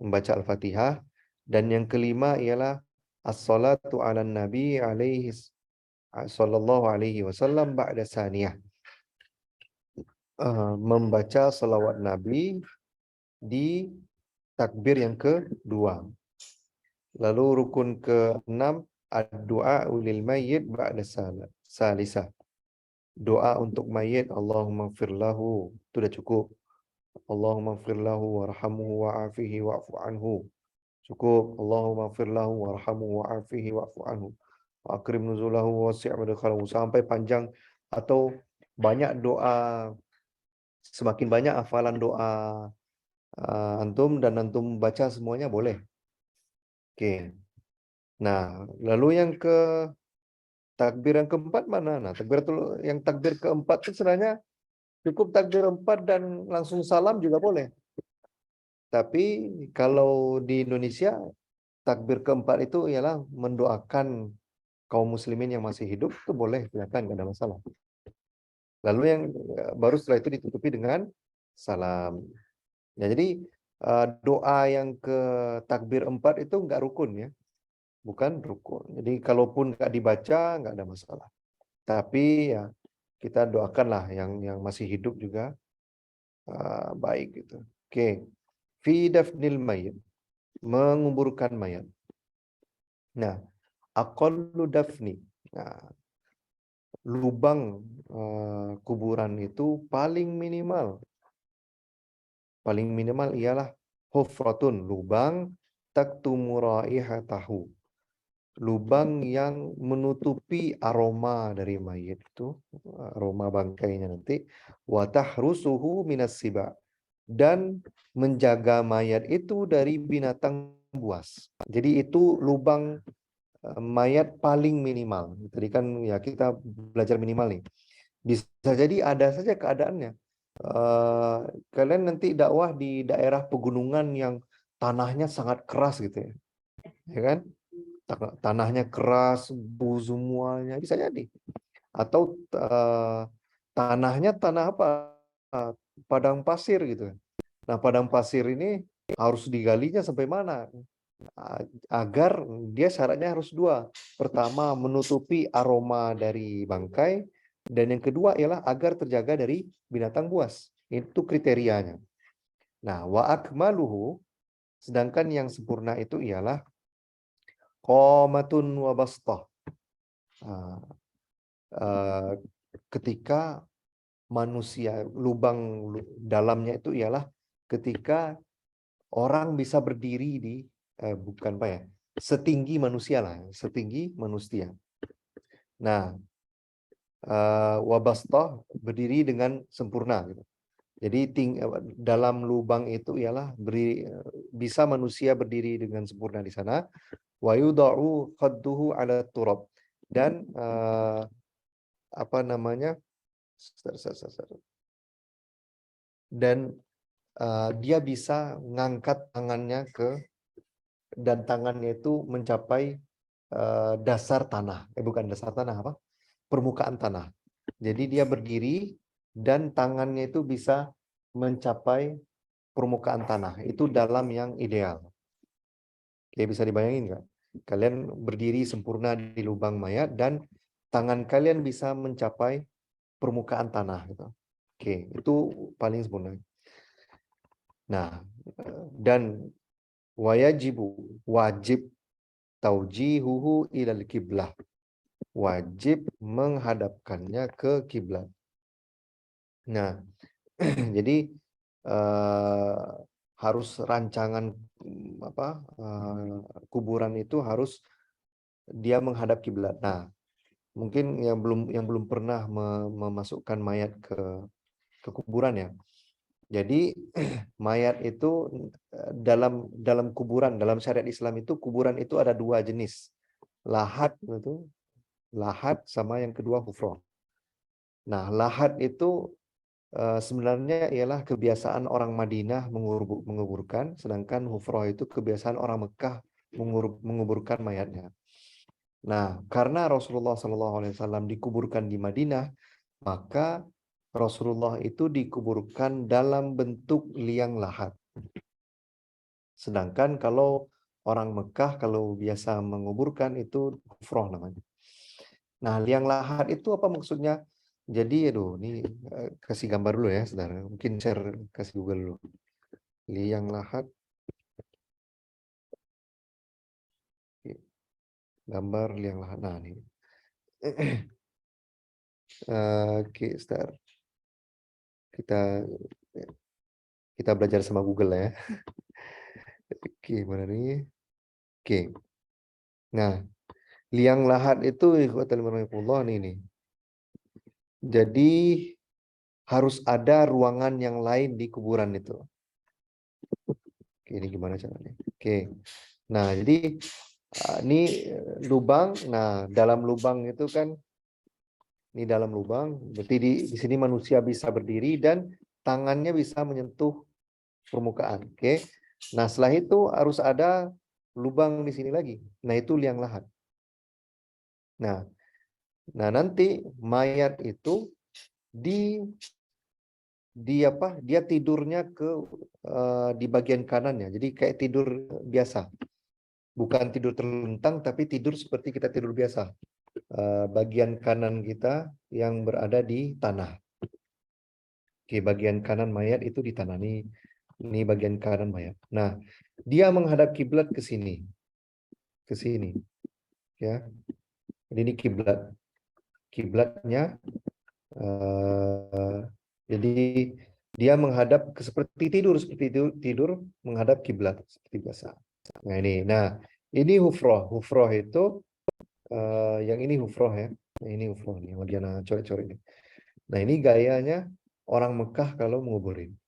S2: membaca Al-Fatihah. Dan yang kelima ialah as-salatu 'alan nabi sallallahu alaihi wasallam ba'da saniyah, membaca salawat Nabi di takbir yang kedua. Lalu rukun ke-6 ad-du'a lil mayyit ba'da salisah, doa untuk mayit, Allahumma gfir lahu, itu sudah cukup. Allahumma ighfir lahu warhamhu wa'afihi wa'fu anhu. Cukup. Allahumma ighfir lahu warhamhu wa'afihi wa'fu anhu. Wa akrim nuzulahu wasi' madkhalahu, sampai panjang atau banyak doa, semakin banyak hafalan doa antum dan antum baca semuanya boleh. Oke. Nah, lalu yang takbir yang keempat mana? Nah, takbir keempat itu sebenarnya cukup takbir 4 dan langsung salam juga boleh. Tapi kalau di Indonesia takbir keempat itu ialah mendoakan kaum muslimin yang masih hidup, itu boleh, silakan, nggak ada masalah. Lalu yang baru setelah itu ditutupi dengan salam. Ya, jadi doa yang ke takbir 4 itu nggak rukun ya, bukan rukun. Jadi kalaupun nggak dibaca nggak ada masalah. Tapi ya kita doakanlah yang masih hidup juga baik gitu. Oke. Fi dafnil mayit, menguburkan mayat. Nah, aqallu dafni. Nah, lubang kuburan itu paling minimal ialah hufratun, lubang taktumu raihatahu, lubang yang menutupi aroma dari mayit itu, aroma bangkainya nanti, wa tahrusuhu minas siba, dan menjaga mayat itu dari binatang buas. Jadi itu lubang mayat paling minimal. Tadi kan ya kita belajar minimal nih. Bisa jadi ada saja keadaannya. Kalian nanti dakwah di daerah pegunungan yang tanahnya sangat keras gitu ya. Ya kan? Tanahnya keras, bu semuanya, bisa jadi. Atau tanahnya tanah apa? Padang pasir gitu. Nah, padang pasir ini harus digalinya sampai mana? Agar dia syaratnya harus 2. Pertama, menutupi aroma dari bangkai, dan yang kedua ialah agar terjaga dari binatang buas. Itu kriterianya. Nah, wa akmaluhu, sedangkan yang sempurna itu ialah qamatun wa bastah. Ketika manusia, lubang dalamnya itu ialah ketika orang bisa berdiri di bukan apa ya, setinggi manusia lah, setinggi manusia. Nah, wabastah, berdiri dengan sempurna gitu. Jadi dalam lubang itu ialah bisa manusia berdiri dengan sempurna di sana. Wa yudau khadduhu ala turab, dan apa namanya, dan dia bisa ngangkat tangannya dan tangannya itu mencapai dasar tanah. Bukan dasar tanah, apa? Permukaan tanah. Jadi dia berdiri dan tangannya itu bisa mencapai permukaan tanah. Itu dalam yang ideal. Oke, bisa dibayangin nggak? Kalian berdiri sempurna di lubang mayat dan tangan kalian bisa mencapai permukaan tanah gitu. Oke, itu paling sempurna. Nah, dan wajib taujihuhu ilal kiblah, wajib menghadapkannya ke kiblat. Nah, jadi harus rancangan kuburan itu harus dia menghadap kiblat. Nah, mungkin yang belum pernah memasukkan mayat ke kuburan ya. Jadi mayat itu dalam kuburan, dalam syariat Islam itu kuburan itu ada 2 jenis. Lahat itu, lahat sama yang kedua hufrah. Nah, lahat itu sebenarnya ialah kebiasaan orang Madinah menguburkan, sedangkan hufrah itu kebiasaan orang Mekah menguburkan mayatnya. Nah, karena Rasulullah SAW dikuburkan di Madinah, maka Rasulullah itu dikuburkan dalam bentuk liang lahat. Sedangkan kalau orang Mekah kalau biasa menguburkan itu hufrah namanya. Nah, liang lahat itu apa maksudnya? Jadi ini kasih gambar dulu ya, saudara. Mungkin share, kasih Google dulu. Liang lahat. Gambar liang lahat. Nah, ini. Oke, start. Kita Kita belajar sama Google ya. Oke, mana nih? Oke. Nah, liang lahat itu ikhwatal rahimahullah nih. Jadi harus ada ruangan yang lain di kuburan itu. Oke, ini gimana caranya? Oke. Nah, jadi ini lubang. Nah, dalam lubang itu kan ini dalam lubang. Berarti di sini manusia bisa berdiri dan tangannya bisa menyentuh permukaan. Oke. Nah, setelah itu harus ada lubang di sini lagi. Nah, itu liang lahat. Nah, nanti mayat itu dia tidurnya di bagian kanannya. Jadi kayak tidur biasa. Bukan tidur terlentang tapi tidur seperti kita tidur biasa. Bagian kanan kita yang berada di tanah. Oke, bagian kanan mayat itu di tanah. Ini bagian kanan mayat. Nah, dia menghadap kiblat ke sini. Ke sini. Ya. Jadi ini kiblat. Kiblatnya jadi dia menghadap seperti tidur menghadap kiblat seperti biasa. Nah, ini hufroh. Hufroh itu yang ini hufroh ya. Nah, ini hufroh nih, bagian coret-coret ini. Nah, ini gayanya orang Mekah kalau menguburin.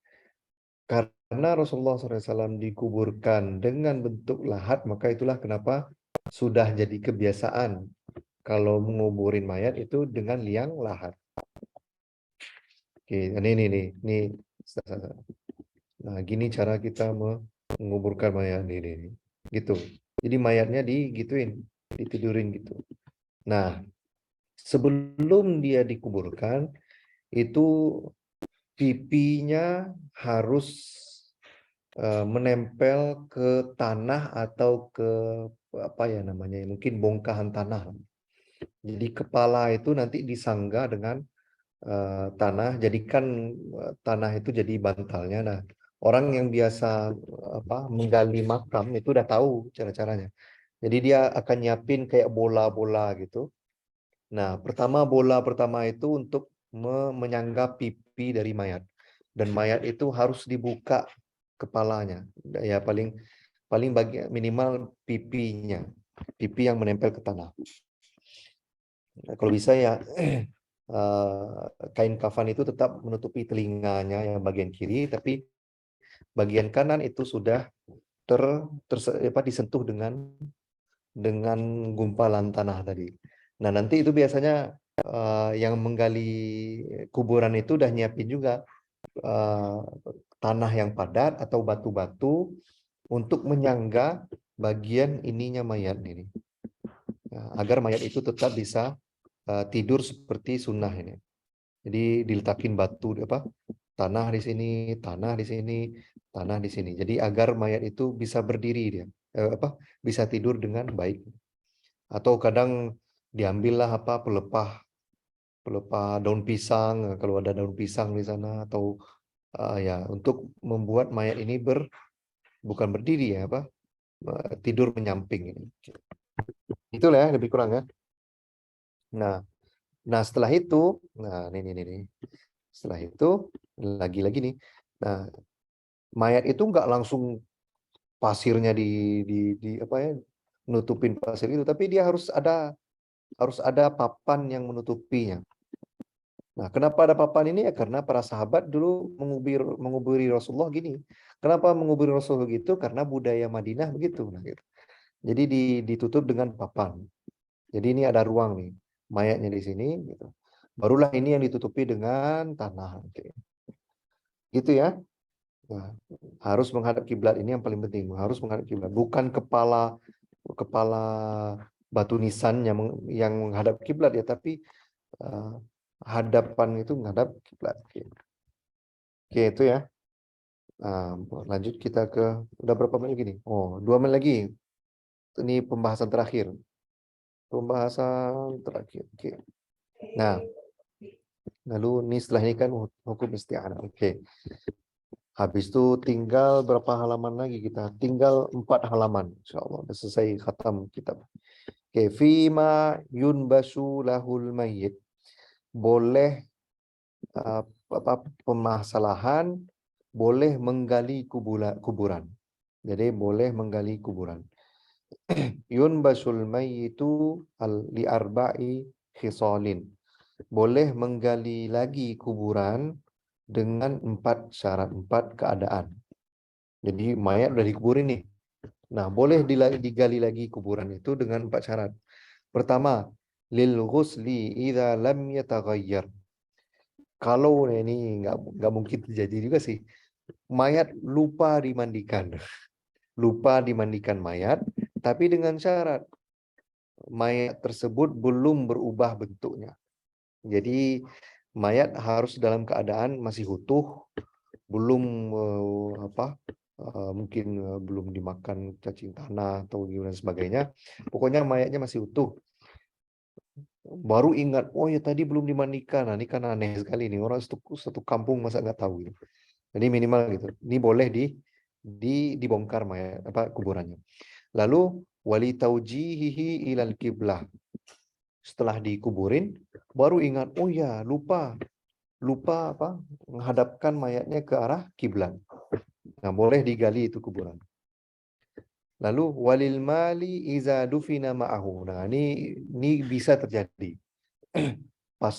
S2: Karena Rasulullah SAW dikuburkan dengan bentuk lahat, maka itulah kenapa sudah jadi kebiasaan kalau menguburin mayat itu dengan liang lahat. Oke, ini. Nah, gini cara kita menguburkan mayat ini. Gitu. Jadi mayatnya digituin, ditidurin gitu. Nah, sebelum dia dikuburkan itu pipinya harus menempel ke tanah atau ke apa ya namanya, mungkin bongkahan tanah. Jadi kepala itu nanti disangga dengan tanah, jadikan tanah itu jadi bantalnya. Nah, orang yang biasa menggali makam itu udah tahu cara-caranya. Jadi dia akan nyiapin kayak bola-bola gitu. Nah, bola pertama itu untuk menyangga pipi dari mayat. Dan mayat itu harus dibuka kepalanya. Ya paling bagian minimal pipinya. Pipi yang menempel ke tanah. Nah, kalau bisa ya kain kafan itu tetap menutupi telinganya yang bagian kiri, tapi bagian kanan itu sudah disentuh dengan gumpalan tanah tadi. Nah, nanti itu biasanya yang menggali kuburan itu udah nyiapin juga tanah yang padat atau batu-batu untuk menyangga bagian ininya mayat ini. Agar mayat itu tetap bisa tidur seperti sunnah ini. Jadi diletakin batu tanah di sini, tanah di sini, tanah di sini. Jadi agar mayat itu bisa berdiri dia, bisa tidur dengan baik. Atau kadang diambillah pelepah daun pisang, kalau ada daun pisang di sana, atau ya untuk membuat mayat ini bukan berdiri ya, tidur menyamping ini. Itulah ya lebih kurang ya. Nah, setelah itu, ini. Setelah itu lagi-lagi nih. Nah, mayat itu nggak langsung pasirnya nutupin pasir itu, tapi dia harus ada papan yang menutupinya. Nah, kenapa ada papan ini ya? Karena para sahabat dulu menguburi Rasulullah gini. Kenapa menguburi Rasulullah gitu? Karena budaya Madinah begitu. Nah, gitu. Jadi ditutup dengan papan. Jadi ini ada ruang nih, mayatnya di sini. Gitu. Barulah ini yang ditutupi dengan tanah. Gitu ya. Nah, harus menghadap kiblat, ini yang paling penting. Harus menghadap kiblat. Bukan kepala batu nisan yang menghadap kiblat ya, tapi hadapan itu menghadap kiblat. Oke, itu ya. Nah, lanjut kita udah berapa menit gini? Oh, 2 menit lagi. Ini pembahasan terakhir. Oke. Nah, lalu ini setelah ini kan hukum isti'anah. Oke. Habis itu tinggal berapa halaman lagi kita? Tinggal 4 halaman. InsyaAllah udah selesai khatam kitab. Oke, fima yunbasu lahul mayyit. Boleh permasalahan boleh menggali kuburan. Jadi boleh menggali kuburan. Yunbasul mayyitu li arba'i khisalin. Boleh menggali lagi kuburan dengan 4 syarat, 4 keadaan. Jadi mayat udah dikuburin nih. Nah, boleh digali lagi kuburan itu dengan 4 syarat. Pertama, lil ghusli idza lam yataghayyar. Kalau ini nggak mungkin terjadi juga sih. Mayat lupa dimandikan. Lupa dimandikan mayat, tapi dengan syarat mayat tersebut belum berubah bentuknya. Jadi mayat harus dalam keadaan masih utuh, belum mungkin belum dimakan cacing tanah atau gimana sebagainya. Pokoknya mayatnya masih utuh. Baru ingat, oh ya tadi belum dimandikan. Nah, ini kan aneh sekali nih, orang satu kampung masa nggak tahu gitu. Jadi minimal gitu. Ini boleh dibongkar mayat kuburannya. Lalu wali taujihihi ilal kiblah. Setelah dikuburin baru ingat, oh ya lupa menghadapkan mayatnya ke arah kiblat. Nah, boleh digali itu kuburan. Lalu walil mali iza dufina ma'ahu. Nah, ini bisa terjadi. Pas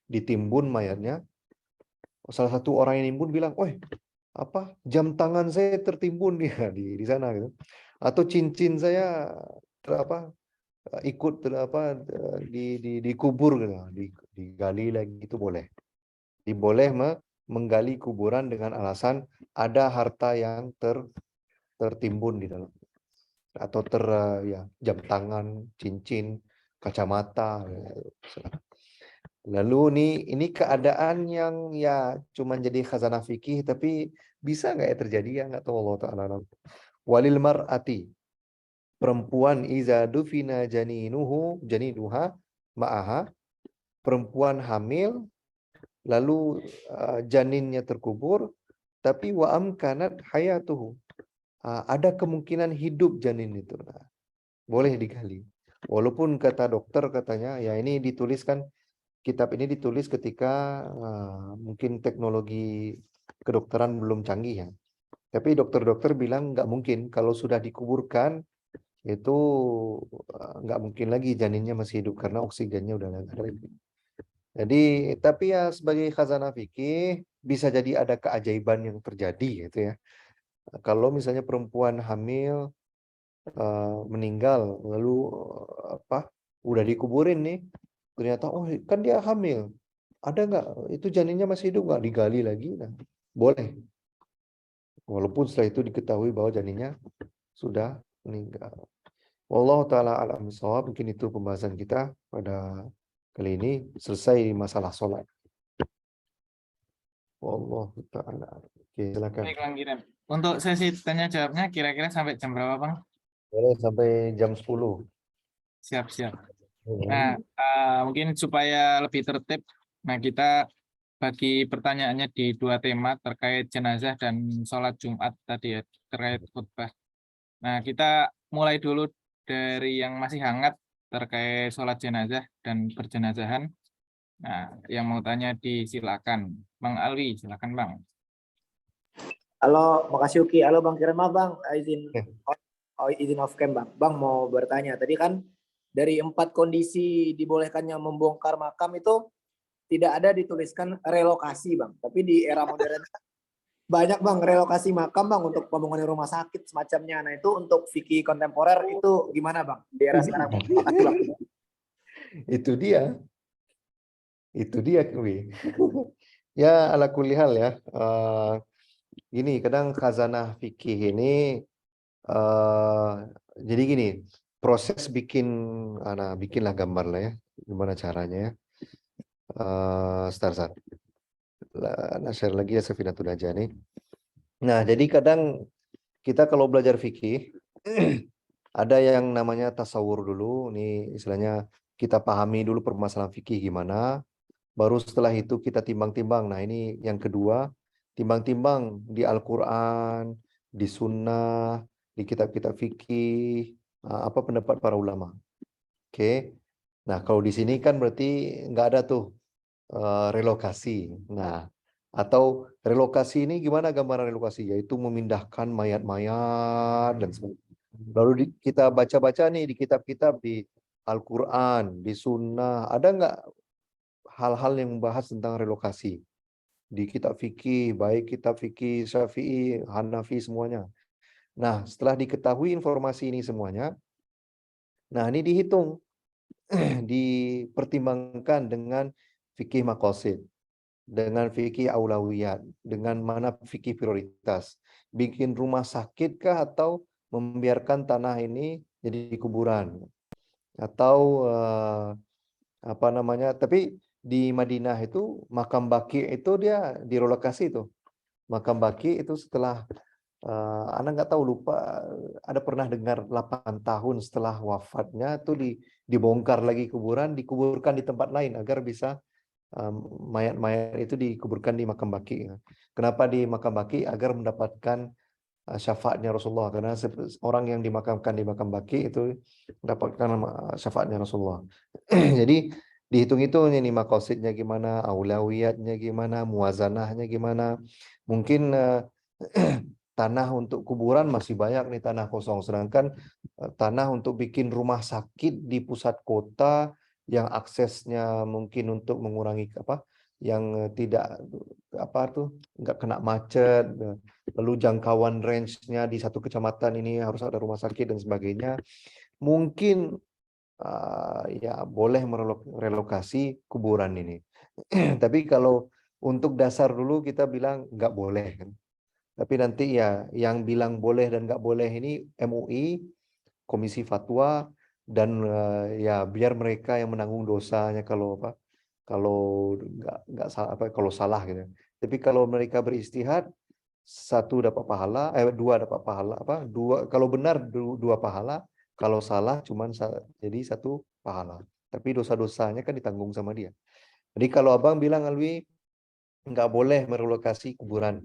S2: ditimbun mayatnya, salah satu orang yang nimbun bilang, "Oh, jam tangan saya tertimbun ya di sana gitu. Atau cincin saya ikut dikubur gitu. Digali lagi itu boleh. Boleh menggali kuburan dengan alasan ada harta yang tertimbun di dalam, atau jam tangan, cincin, kacamata. Lalu ini keadaan yang ya cuman jadi khazanah fikih, tapi bisa nggak ya terjadi, ya nggak tahu, Allah Ta'ala. Walil mar'ati, perempuan iza dufina janinuha ma'aha, perempuan hamil lalu janinnya terkubur, tapi wa amkanat hayatuhu, ada kemungkinan hidup janin itu. Nah, boleh digali. Walaupun kata dokter katanya, ya ini dituliskan, kitab ini ditulis ketika mungkin teknologi kedokteran belum canggih ya. Tapi dokter-dokter bilang nggak mungkin, kalau sudah dikuburkan itu nggak mungkin lagi janinnya masih hidup karena oksigennya udah nggak ada lagi. Jadi, tapi ya sebagai khazanah fikih bisa jadi ada keajaiban yang terjadi gitu ya. Kalau misalnya perempuan hamil meninggal lalu udah dikuburin nih, ternyata oh kan dia hamil, ada nggak itu janinnya masih hidup, nggak digali lagi, nah boleh, walaupun setelah itu diketahui bahwa janinnya sudah meninggal. Wallahu ta'ala a'lam bishawab. Mungkin itu pembahasan kita pada kali ini, selesai masalah sholat. Wallahu ta'ala. Oke, silakan.
S1: Baik, Bang Kiram. Untuk sesi tanya jawabnya kira-kira sampai jam berapa, Bang?
S2: Boleh sampai jam 10.
S1: Siap-siap. Nah, mungkin supaya lebih tertib, nah kita bagi pertanyaannya di 2 tema terkait jenazah dan sholat Jumat tadi ya, terkait khutbah. Nah, kita mulai dulu dari yang masih hangat terkait sholat jenazah dan perjenazahan. Nah, yang mau tanya disilakan. Bang Alwi, silakan Bang.
S5: Halo, makasih Uki. Halo Bang Kiran, maaf Bang, izin off cam Bang. Bang mau bertanya, tadi kan dari 4 kondisi dibolehkannya membongkar makam itu tidak ada dituliskan relokasi Bang. Tapi di era modern banyak Bang relokasi makam Bang untuk pembangunan rumah sakit semacamnya. Nah itu untuk fikih kontemporer itu gimana Bang di era sekarang? Makasih Bang.
S2: Itu dia Kwi. Ya ala kulli hal ya. Gini, kadang khazanah fikih ini jadi gini, proses bikinlah gambar lah ya, gimana caranya ya. Start. Nah, share lagi ya Safinatul Najah nih. Nah, jadi kadang kita kalau belajar fikih ada yang namanya tasawur dulu, nih istilahnya kita pahami dulu permasalahan fikih gimana, baru setelah itu kita timbang-timbang. Nah, ini yang kedua, timbang-timbang di Al-Qur'an, di sunnah, di kitab-kitab fikih, apa pendapat para ulama. Oke. Nah, kalau di sini kan berarti nggak ada tuh relokasi. Nah, Atau relokasi ini gimana gambaran relokasi? Yaitu memindahkan mayat-mayat dan sebagainya. Lalu kita baca-baca nih di kitab-kitab di Al-Quran, di Sunnah, ada nggak hal-hal yang membahas tentang relokasi? Di kitab fikih, baik kitab fikih Syafi'i, Hanafi, semuanya. Nah, setelah diketahui informasi ini semuanya, nah ini dihitung, dipertimbangkan dengan fikih maqasid, dengan fikih aulawiyat, dengan mana fikih prioritas. Bikin rumah sakit kah atau membiarkan tanah ini jadi kuburan? Atau apa namanya? Tapi di Madinah itu makam baqi itu dia direlokasi itu. Makam baqi itu setelah Anda nggak tahu, lupa, ada pernah dengar 8 tahun setelah wafatnya itu dibongkar lagi kuburan, dikuburkan di tempat lain agar bisa mayat-mayat itu dikuburkan di makam baqi. Kenapa di makam baqi? Agar mendapatkan syafaatnya Rasulullah, karena orang yang dimakamkan di makam baqi itu mendapatkan syafaatnya Rasulullah. Jadi dihitung-hitung ini maqasidnya gimana, aulawiyatnya gimana, muwazanahnya gimana. Mungkin tanah untuk kuburan masih banyak nih, tanah kosong, sedangkan tanah untuk bikin rumah sakit di pusat kota yang aksesnya mungkin untuk mengurangi yang tidak nggak kena macet, lalu jangkauan range-nya di satu kecamatan ini harus ada rumah sakit dan sebagainya, mungkin ya boleh merelokasi kuburan ini. Tapi kalau untuk dasar dulu kita bilang nggak boleh kan. Tapi nanti ya yang bilang boleh dan nggak boleh ini MUI, Komisi Fatwa, dan ya biar mereka yang menanggung dosanya kalau nggak salah, kalau salah gitu. Tapi kalau mereka beristihad, satu dapat pahala, dua dapat pahala, dua kalau benar dua pahala, kalau salah cuman jadi satu pahala. Tapi dosa-dosanya kan ditanggung sama dia. Jadi kalau abang bilang, Alwi, nggak boleh merelokasi kuburan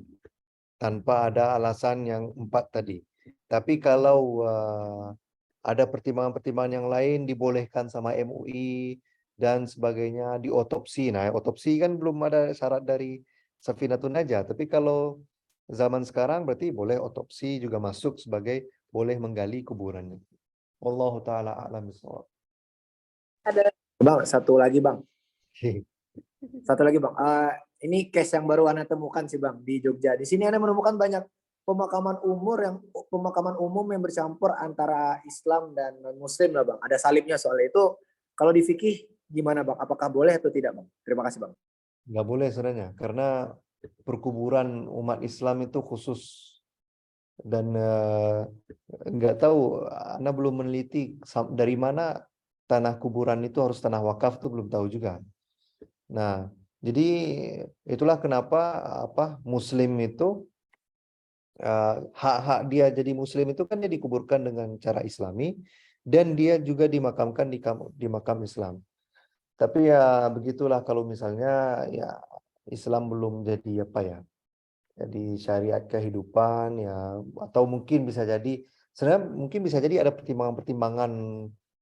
S2: tanpa ada alasan yang 4 tadi. Tapi kalau ada pertimbangan-pertimbangan yang lain, dibolehkan sama MUI dan sebagainya, diotopsi. Nah, otopsi kan belum ada syarat dari Safinatun Najah. Tapi kalau zaman sekarang berarti boleh otopsi juga masuk sebagai boleh menggali kuburannya. Wallahu taala a'lam bishawab.
S5: Bang, satu lagi bang. Satu lagi bang. Ini case yang baru Anda temukan sih bang di Jogja. Di sini Anda menemukan banyak pemakaman umum yang bercampur antara Islam dan non Muslim lah bang. Ada salibnya, soal itu. Kalau di fikih gimana bang? Apakah boleh atau tidak bang? Terima kasih bang.
S2: Nggak boleh sebenarnya, karena perkuburan umat Islam itu khusus. Dan nggak tahu, Anda belum meneliti dari mana tanah kuburan itu harus tanah wakaf, itu belum tahu juga. Nah, jadi itulah kenapa Muslim itu hak-hak dia jadi Muslim itu kan dia dikuburkan dengan cara Islami, dan dia juga dimakamkan di makam Islam. Tapi ya begitulah, kalau misalnya ya Islam belum jadi jadi syariat kehidupan ya, atau mungkin bisa jadi sebenarnya mungkin bisa jadi ada pertimbangan-pertimbangan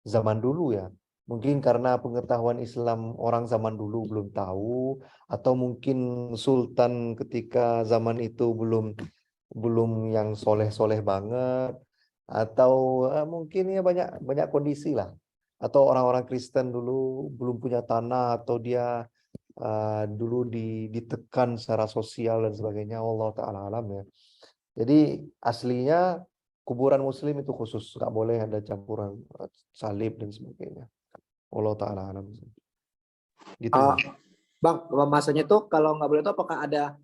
S2: zaman dulu ya. Mungkin karena pengetahuan Islam orang zaman dulu belum tahu, atau mungkin sultan ketika zaman itu belum yang soleh-soleh banget, atau mungkin ya banyak kondisi lah. Atau orang-orang Kristen dulu belum punya tanah, atau dia dulu ditekan secara sosial dan sebagainya. Allah ta'ala alam ya. Jadi aslinya kuburan Muslim itu khusus, nggak boleh ada campuran salib dan sebagainya. Allah ta'ala alam. Gitu.
S5: Bang, maksudnya tuh kalau nggak boleh itu apakah ada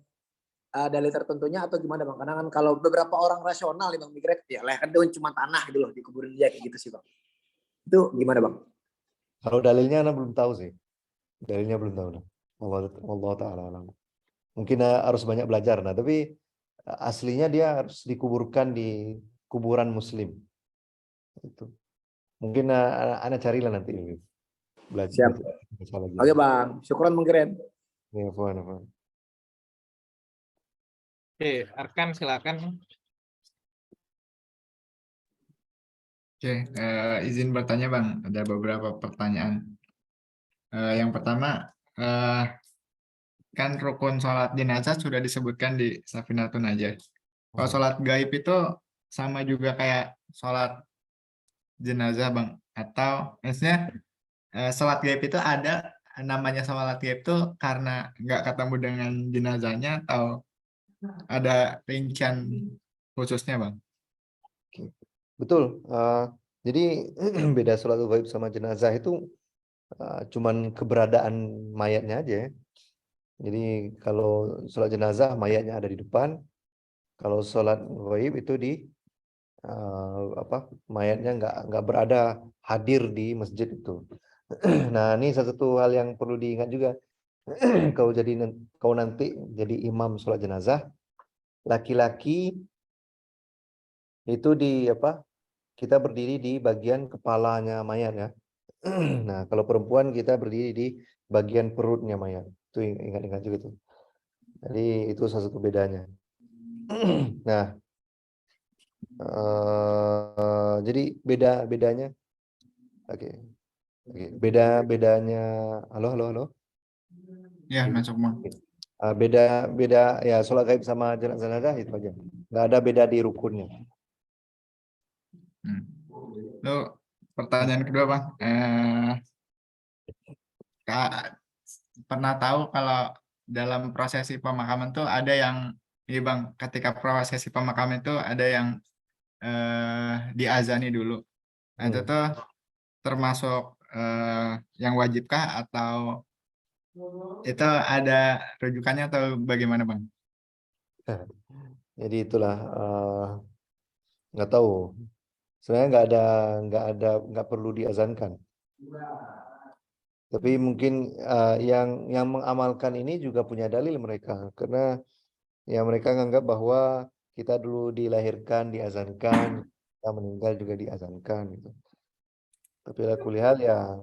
S5: dalil tertentunya atau gimana bang? Karena kan kalau beberapa orang rasional nih bang mikirnya ya lah kan itu cuma tanah gitu loh, dikuburin dia kayak gitu sih bang. Itu gimana bang?
S2: Kalau dalilnya Anda belum tahu sih. Dalilnya belum tahu. Allah ta'ala alam. Mungkin harus banyak belajar. Nah, tapi aslinya dia harus dikuburkan di kuburan Muslim. Itu. Mungkin Anda carilah nanti.
S5: Siap. Oke bang, syukuran mengkirim.
S2: Ya, Fuan.
S1: Oke, Arkan silakan.
S3: Oke, izin bertanya bang, ada beberapa pertanyaan. Yang pertama, kan rukun sholat jenazah sudah disebutkan di Safinatun Najah. Kalau sholat gaib itu sama juga kayak sholat jenazah Bang, atau maksudnya sholat gaib itu ada namanya sholat gaib itu karena nggak ketemu dengan jenazahnya atau ada rincian khususnya Bang?
S2: Betul. Jadi beda sholat gaib sama jenazah itu cuman keberadaan mayatnya aja ya. Jadi kalau sholat jenazah mayatnya ada di depan, kalau sholat gaib itu di mayatnya nggak berada hadir di masjid itu. Nah ini satu hal yang perlu diingat juga. Kau nanti jadi imam sholat jenazah, laki-laki itu kita berdiri di bagian kepalanya mayat ya. Nah kalau perempuan kita berdiri di bagian perutnya mayat. Itu ingat-ingat juga tuh. Jadi itu salah satu bedanya. Nah jadi bedanya oke. Bedanya halo.
S3: Ya, masuk Bang.
S2: Beda ya sholat gaib sama jenazah itu aja. Nggak ada beda di rukunnya.
S3: Lalu pertanyaan kedua Bang, pernah tahu kalau dalam prosesi pemakaman tuh ada yang ini Bang, ketika prosesi pemakaman itu ada yang diazani dulu. Nah, itu tuh termasuk yang wajibkah atau itu ada rujukannya atau bagaimana Bang?
S2: Jadi itulah nggak tahu. Sebenarnya nggak perlu diazankan. Tapi mungkin yang mengamalkan ini juga punya dalil mereka, karena ya mereka menganggap bahwa kita dulu dilahirkan diazankan, kita meninggal juga diazankan gitu. Tapi ala kulli hal ya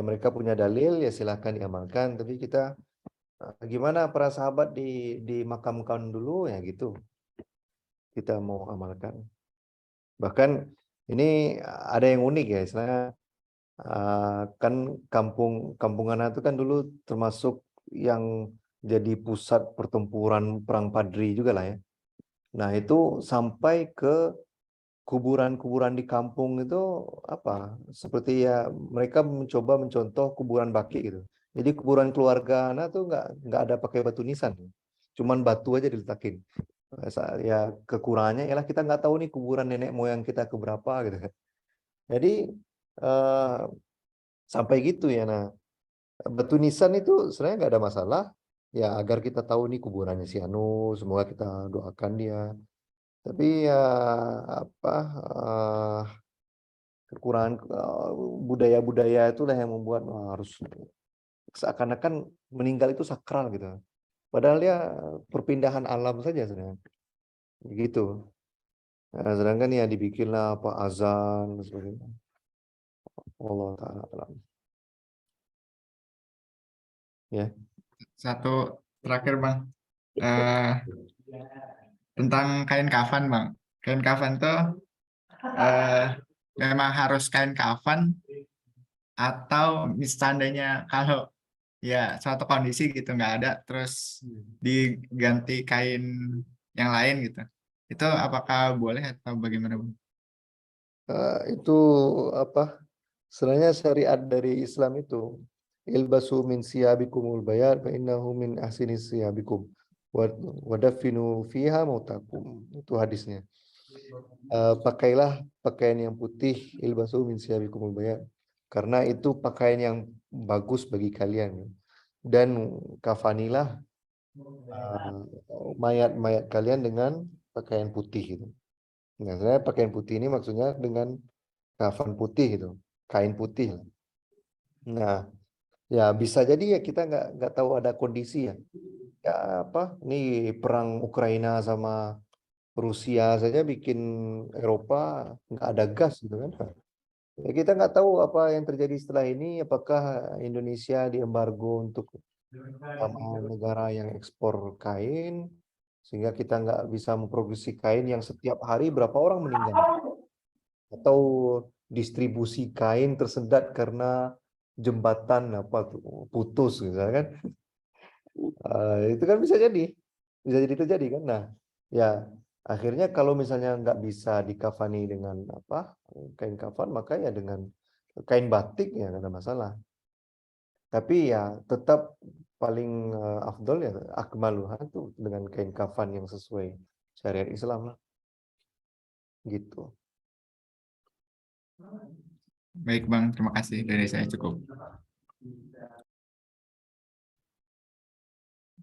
S2: mereka punya dalil ya silahkan diamalkan. Tapi kita gimana para sahabat dimakamkan dulu ya gitu. Kita mau amalkan. Bahkan ini ada yang unik ya, istilahnya kan kampung Ana itu kan dulu termasuk yang jadi pusat pertempuran perang Padri juga lah ya. Nah itu sampai ke kuburan-kuburan di kampung itu seperti ya mereka mencoba mencontoh kuburan baki gitu. Jadi kuburan keluarga Ana tuh nggak ada pakai batu nisan, cuman batu aja diletakin. Ya kekurangannya ialah kita nggak tahu nih kuburan nenek moyang kita keberapa gitu kan. Jadi sampai gitu ya. Nah batu nisan itu sebenarnya nggak ada masalah ya, agar kita tahu nih kuburannya si Anu, semoga kita doakan dia. Tapi ya kekurangan budaya-budaya itulah yang membuat harus seakan-akan meninggal itu sakral gitu. Padahal dia perpindahan alam saja sebenarnya. Begitu. Nah, sedangkan ya dibikinlah azan dan sebagainya. Allah taala alam. Ya.
S3: Satu terakhir Bang, tentang kain kafan Bang. Kain kafan tuh memang harus kain kafan atau seandainya kalau ya suatu kondisi gitu nggak ada terus diganti kain yang lain gitu, itu apakah boleh atau bagaimana Bang?
S2: Itu sebenarnya syariat dari Islam itu ilbasu min siyabikumul bayad fa innahu min ahsini siyabikum wa dafinu fiha mautakum. Itu hadisnya. Pakailah pakaian yang putih, ilbasu min siyabikumul bayad, karena itu pakaian yang bagus bagi kalian, dan kafanilah mayat-mayat kalian dengan pakaian putih itu. Nah, sebenarnya pakaian putih ini maksudnya dengan kafan putih itu, kain putih. Nah, ya bisa jadi ya kita nggak tahu ada kondisi ya. Ya ini perang Ukraina sama Rusia saja bikin Eropa nggak ada gas gitu kan. Ya, kita nggak tahu apa yang terjadi setelah ini, apakah Indonesia diembargo untuk sama negara yang ekspor kain, sehingga kita nggak bisa memproduksi kain yang setiap hari berapa orang meninggal. Atau distribusi kain tersendat karena jembatan putus gitu kan. Itu kan bisa jadi terjadi kan. Nah, ya akhirnya kalau misalnya nggak bisa dikafani dengan apa kain kafan, maka ya dengan kain batik ya nggak ada masalah. Tapi ya tetap paling afdol ya akmaluha tuh dengan kain kafan yang sesuai syariat Islam lah. Gitu.
S3: Baik Bang, terima kasih dari saya cukup.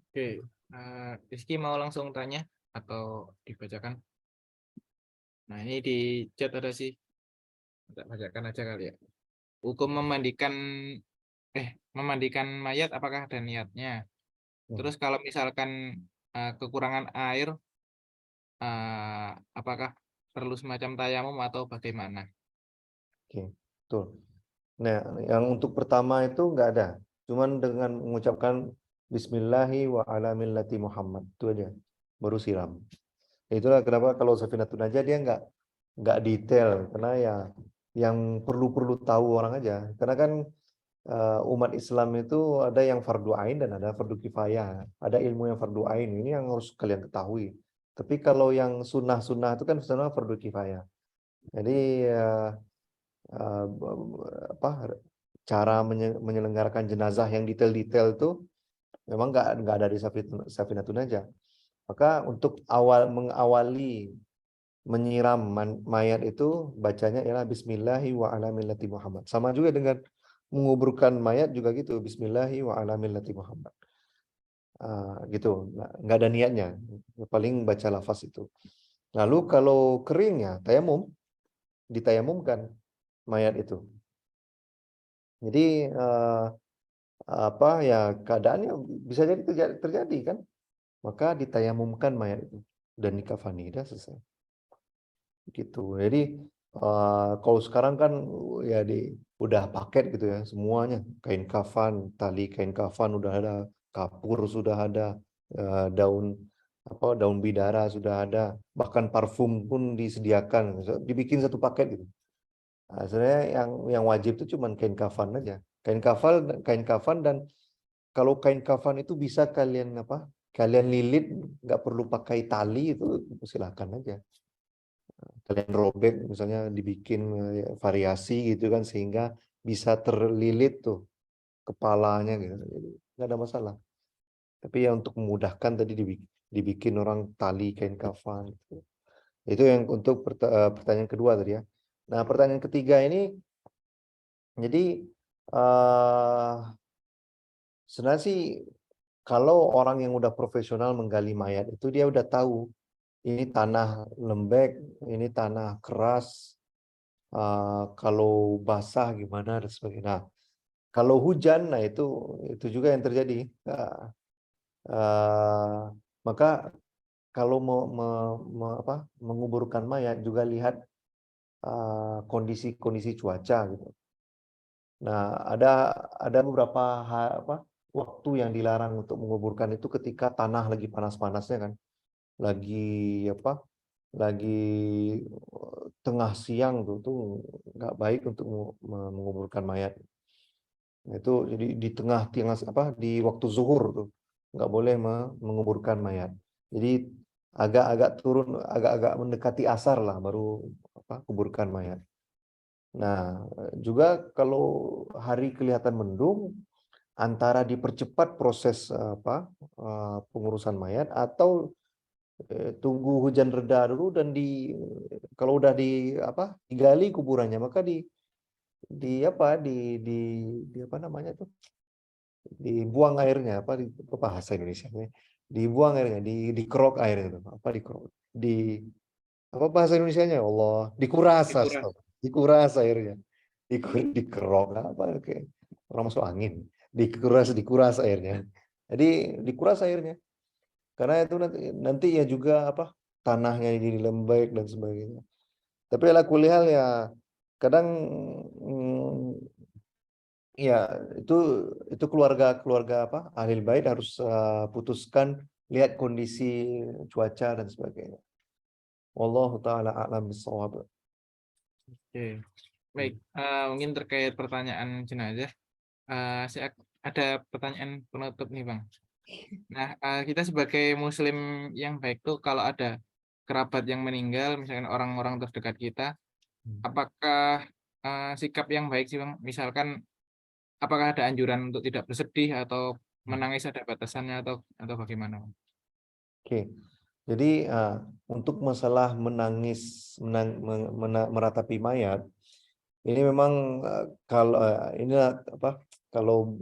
S1: Oke, Rizky mau langsung tanya atau dibacakan? Nah, ini di chat ada sih. Kita bacakan aja kali ya. Hukum memandikan mayat apakah ada niatnya? Terus kalau misalkan kekurangan air, apakah perlu semacam tayamum atau bagaimana?
S2: Oke, betul. Nah, yang untuk pertama itu nggak ada. Cuman dengan mengucapkan Bismillahi wa ala millati Muhammad. Itu aja. Baru siram. Itulah kenapa kalau Safinatun Najah dia nggak detail. Karena ya yang perlu tahu orang aja. Karena kan umat Islam itu ada yang fardu ain dan ada fardu kifayah. Ada ilmu yang fardu ain. Ini yang harus kalian ketahui. Tapi kalau yang sunnah-sunnah itu kan sebenarnya fardu kifayah. Jadi apa cara menyelenggarakan jenazah yang detail-detail itu memang nggak ada di Safinatun Najah. Maka untuk mengawali menyiram mayat itu bacanya ialah Bismillahi wa ala millati Muhammad. Sama juga dengan menguburkan mayat juga gitu, Bismillahi wa ala millati Muhammad. Gitu, nggak ada niatnya, paling baca lafaz itu. Lalu kalau keringnya tayamum, ditayamumkan mayat itu. Jadi apa ya keadaannya bisa jadi terjadi kan, maka ditayamumkan mayat itu dan dikafani, dah selesai. Gitu. Jadi kalau sekarang kan ya udah paket gitu ya semuanya, kain kafan, tali kain kafan udah ada, kapur sudah ada, daun bidara sudah ada, bahkan parfum pun disediakan, dibikin satu paket gitu. Nah, sebenarnya yang wajib itu cuma kain kafan aja, kain kafan dan kalau kain kafan itu bisa kalian lilit, nggak perlu pakai tali, itu silakan aja. Kalian robek misalnya dibikin variasi gitu kan sehingga bisa terlilit tuh kepalanya gitu. Jadi nggak ada masalah. Tapi ya untuk memudahkan tadi dibikin orang tali kain kafan gitu. Itu yang untuk pertanyaan kedua tadi ya. Nah, pertanyaan ketiga ini jadi sebenarnya sih kalau orang yang udah profesional menggali mayat itu dia udah tahu ini tanah lembek, ini tanah keras, kalau basah gimana dan sebagainya. Nah, kalau hujan, nah itu juga yang terjadi. Maka kalau menguburkan mayat juga lihat kondisi cuaca gitu. Nah, ada beberapa waktu yang dilarang untuk menguburkan itu ketika tanah lagi panas-panasnya kan, lagi tengah siang tuh nggak baik untuk menguburkan mayat. Nah, itu jadi di tengah di waktu zuhur tuh nggak boleh menguburkan mayat. Jadi agak mendekati asar lah baru kuburkan mayat. Nah, juga kalau hari kelihatan mendung, antara dipercepat proses pengurusan mayat atau tunggu hujan reda dulu dan kalau udah digali kuburannya maka dibuang airnya bahasa Indonesia dibuang airnya dikerok airnya itu dikerok bahasa Indonesianya Allah dikuras airnya dikerok kayak orang masuk angin dikuras airnya jadi dikuras airnya karena itu nanti ya juga tanahnya jadi lembek dan sebagainya. Tapi ala kulihal ya kadang ya itu keluarga ahli bait harus putuskan lihat kondisi cuaca dan sebagainya. Wallahu taala a'lam bishawab.
S1: Oke, baik. Mungkin terkait pertanyaan jenazah, saya ada pertanyaan penutup nih, Bang. Nah, kita sebagai muslim yang baik tuh kalau ada kerabat yang meninggal, misalkan orang-orang terdekat kita, apakah sikap yang baik sih Bang? Misalkan apakah ada anjuran untuk tidak bersedih atau menangis ada batasannya atau bagaimana, Bang?
S2: Oke. Jadi untuk masalah menangis, meratapi mayat, ini memang kalau ini apa? Kalau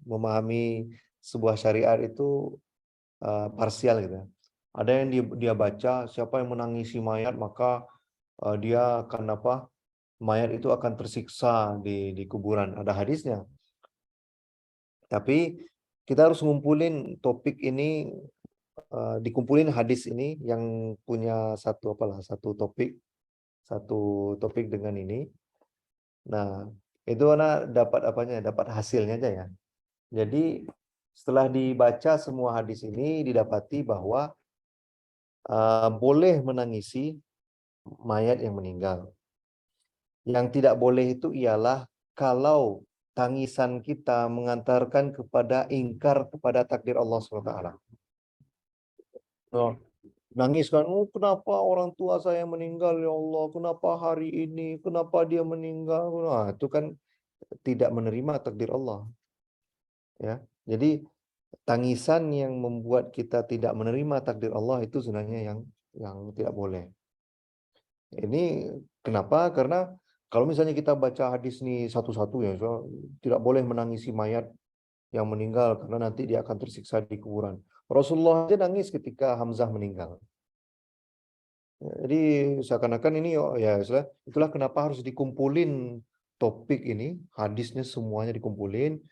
S2: memahami sebuah syariat itu parsial gitu. Ada yang dia baca siapa yang menangisi mayat maka dia akan mayat itu akan tersiksa di kuburan. Ada hadisnya. Tapi kita harus ngumpulin topik ini, dikumpulin hadis ini yang punya satu topik dengan ini. Nah, itu dapat dapat hasilnya aja ya. Jadi setelah dibaca semua hadis ini didapati bahwa boleh menangisi mayat yang meninggal. Yang tidak boleh itu ialah kalau tangisan kita mengantarkan kepada ingkar kepada takdir Allah SWT. Oh, nangis kan, oh kenapa orang tua saya meninggal ya Allah, kenapa hari ini, kenapa dia meninggal. Nah, itu kan tidak menerima takdir Allah. Ya, jadi tangisan yang membuat kita tidak menerima takdir Allah itu sebenarnya yang tidak boleh. Ini kenapa? Karena kalau misalnya kita baca hadis ini satu-satu ya, so, tidak boleh menangisi mayat yang meninggal karena nanti dia akan tersiksa di kuburan. Rasulullah aja nangis ketika Hamzah meninggal. Jadi seakan-akan ini ya itulah kenapa harus dikumpulin topik ini, hadisnya semuanya dikumpulin,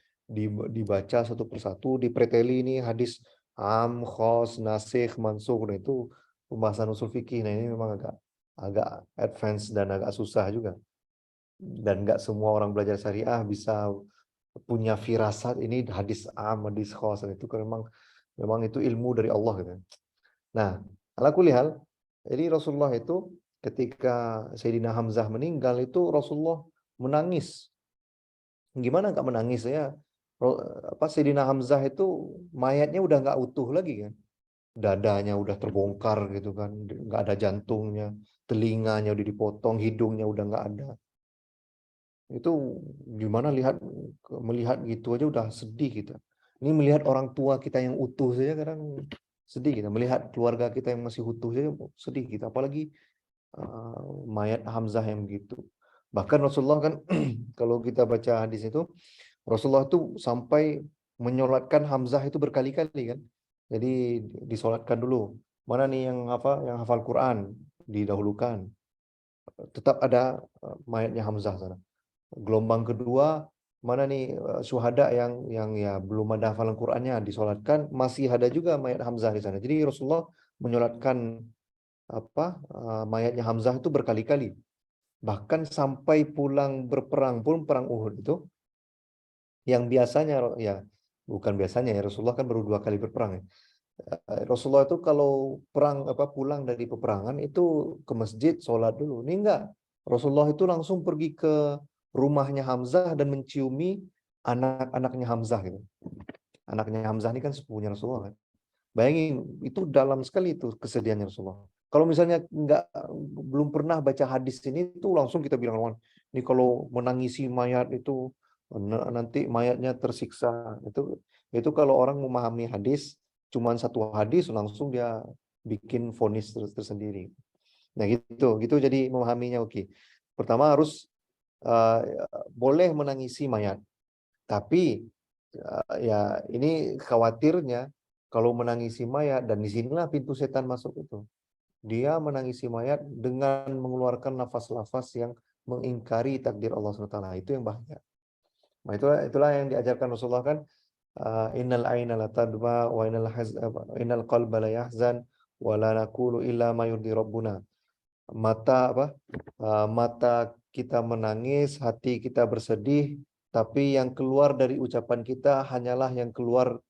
S2: dibaca satu persatu, dipreteli ini hadis am, khos, nasikh, mansukh. Nah, itu pembahasan usul fikih. Nah, ini memang agak advance dan agak susah juga. Dan nggak semua orang belajar syariah bisa punya firasat ini hadis am, hadis khos. Itu kan memang itu ilmu dari Allah gitu. Nah, ala kulli hal, jadi Rasulullah itu ketika Sayyidina Hamzah meninggal itu Rasulullah menangis. Gimana nggak menangis ya? Sayyidina Hamzah itu mayatnya udah nggak utuh lagi kan. Dadanya udah terbongkar gitu kan, nggak ada jantungnya, telinganya udah dipotong, hidungnya udah nggak ada. Itu gimana melihat gitu aja udah sedih kita. Ini melihat orang tua kita yang utuh saja kadang sedih kita. Melihat keluarga kita yang masih utuh saja sedih kita. Apalagi mayat Hamzah yang begitu. Bahkan Rasulullah kan kalau kita baca hadis itu, Rasulullah itu sampai menyolatkan Hamzah itu berkali-kali kan. Jadi disolatkan dulu. Mana nih yang hafal Quran didahulukan. Tetap ada mayatnya Hamzah sana. Gelombang kedua, mana nih syuhada yang ya belum ada hafalan Qur'annya disolatkan, masih ada juga mayat Hamzah di sana. Jadi Rasulullah menyolatkan mayatnya Hamzah itu berkali-kali. Bahkan sampai pulang berperang pun perang Uhud itu yang biasanya ya bukan biasanya ya Rasulullah kan baru 2 kali berperang ya. Rasulullah itu kalau pulang dari peperangan itu ke masjid sholat dulu. Ini enggak. Rasulullah itu langsung pergi ke rumahnya Hamzah dan menciumi anak-anaknya Hamzah gitu. Anaknya Hamzah ini kan sepupunya Rasulullah kan. Bayangin itu dalam sekali itu kesedihannya Rasulullah. Kalau misalnya belum pernah baca hadis ini itu langsung kita bilang ini kalau menangisi mayat itu nanti mayatnya tersiksa. Itu kalau orang memahami hadis cuman satu hadis langsung dia bikin vonis tersendiri. Nah gitu jadi memahaminya oke. Pertama harus boleh menangisi mayat. Tapi ya ini khawatirnya kalau menangisi mayat dan disinilah pintu setan masuk itu. Dia menangisi mayat dengan mengeluarkan nafas-nafas yang mengingkari takdir Allah SWT. Itu yang bahaya. Nah, itulah yang diajarkan Rasulullah kan. Innal aina la tadma wa innal qalba la yahzan wa la naqulu illa ma yurdi rabbuna. Mata kita menangis, hati kita bersedih, tapi yang keluar dari ucapan kita hanyalah yang keluar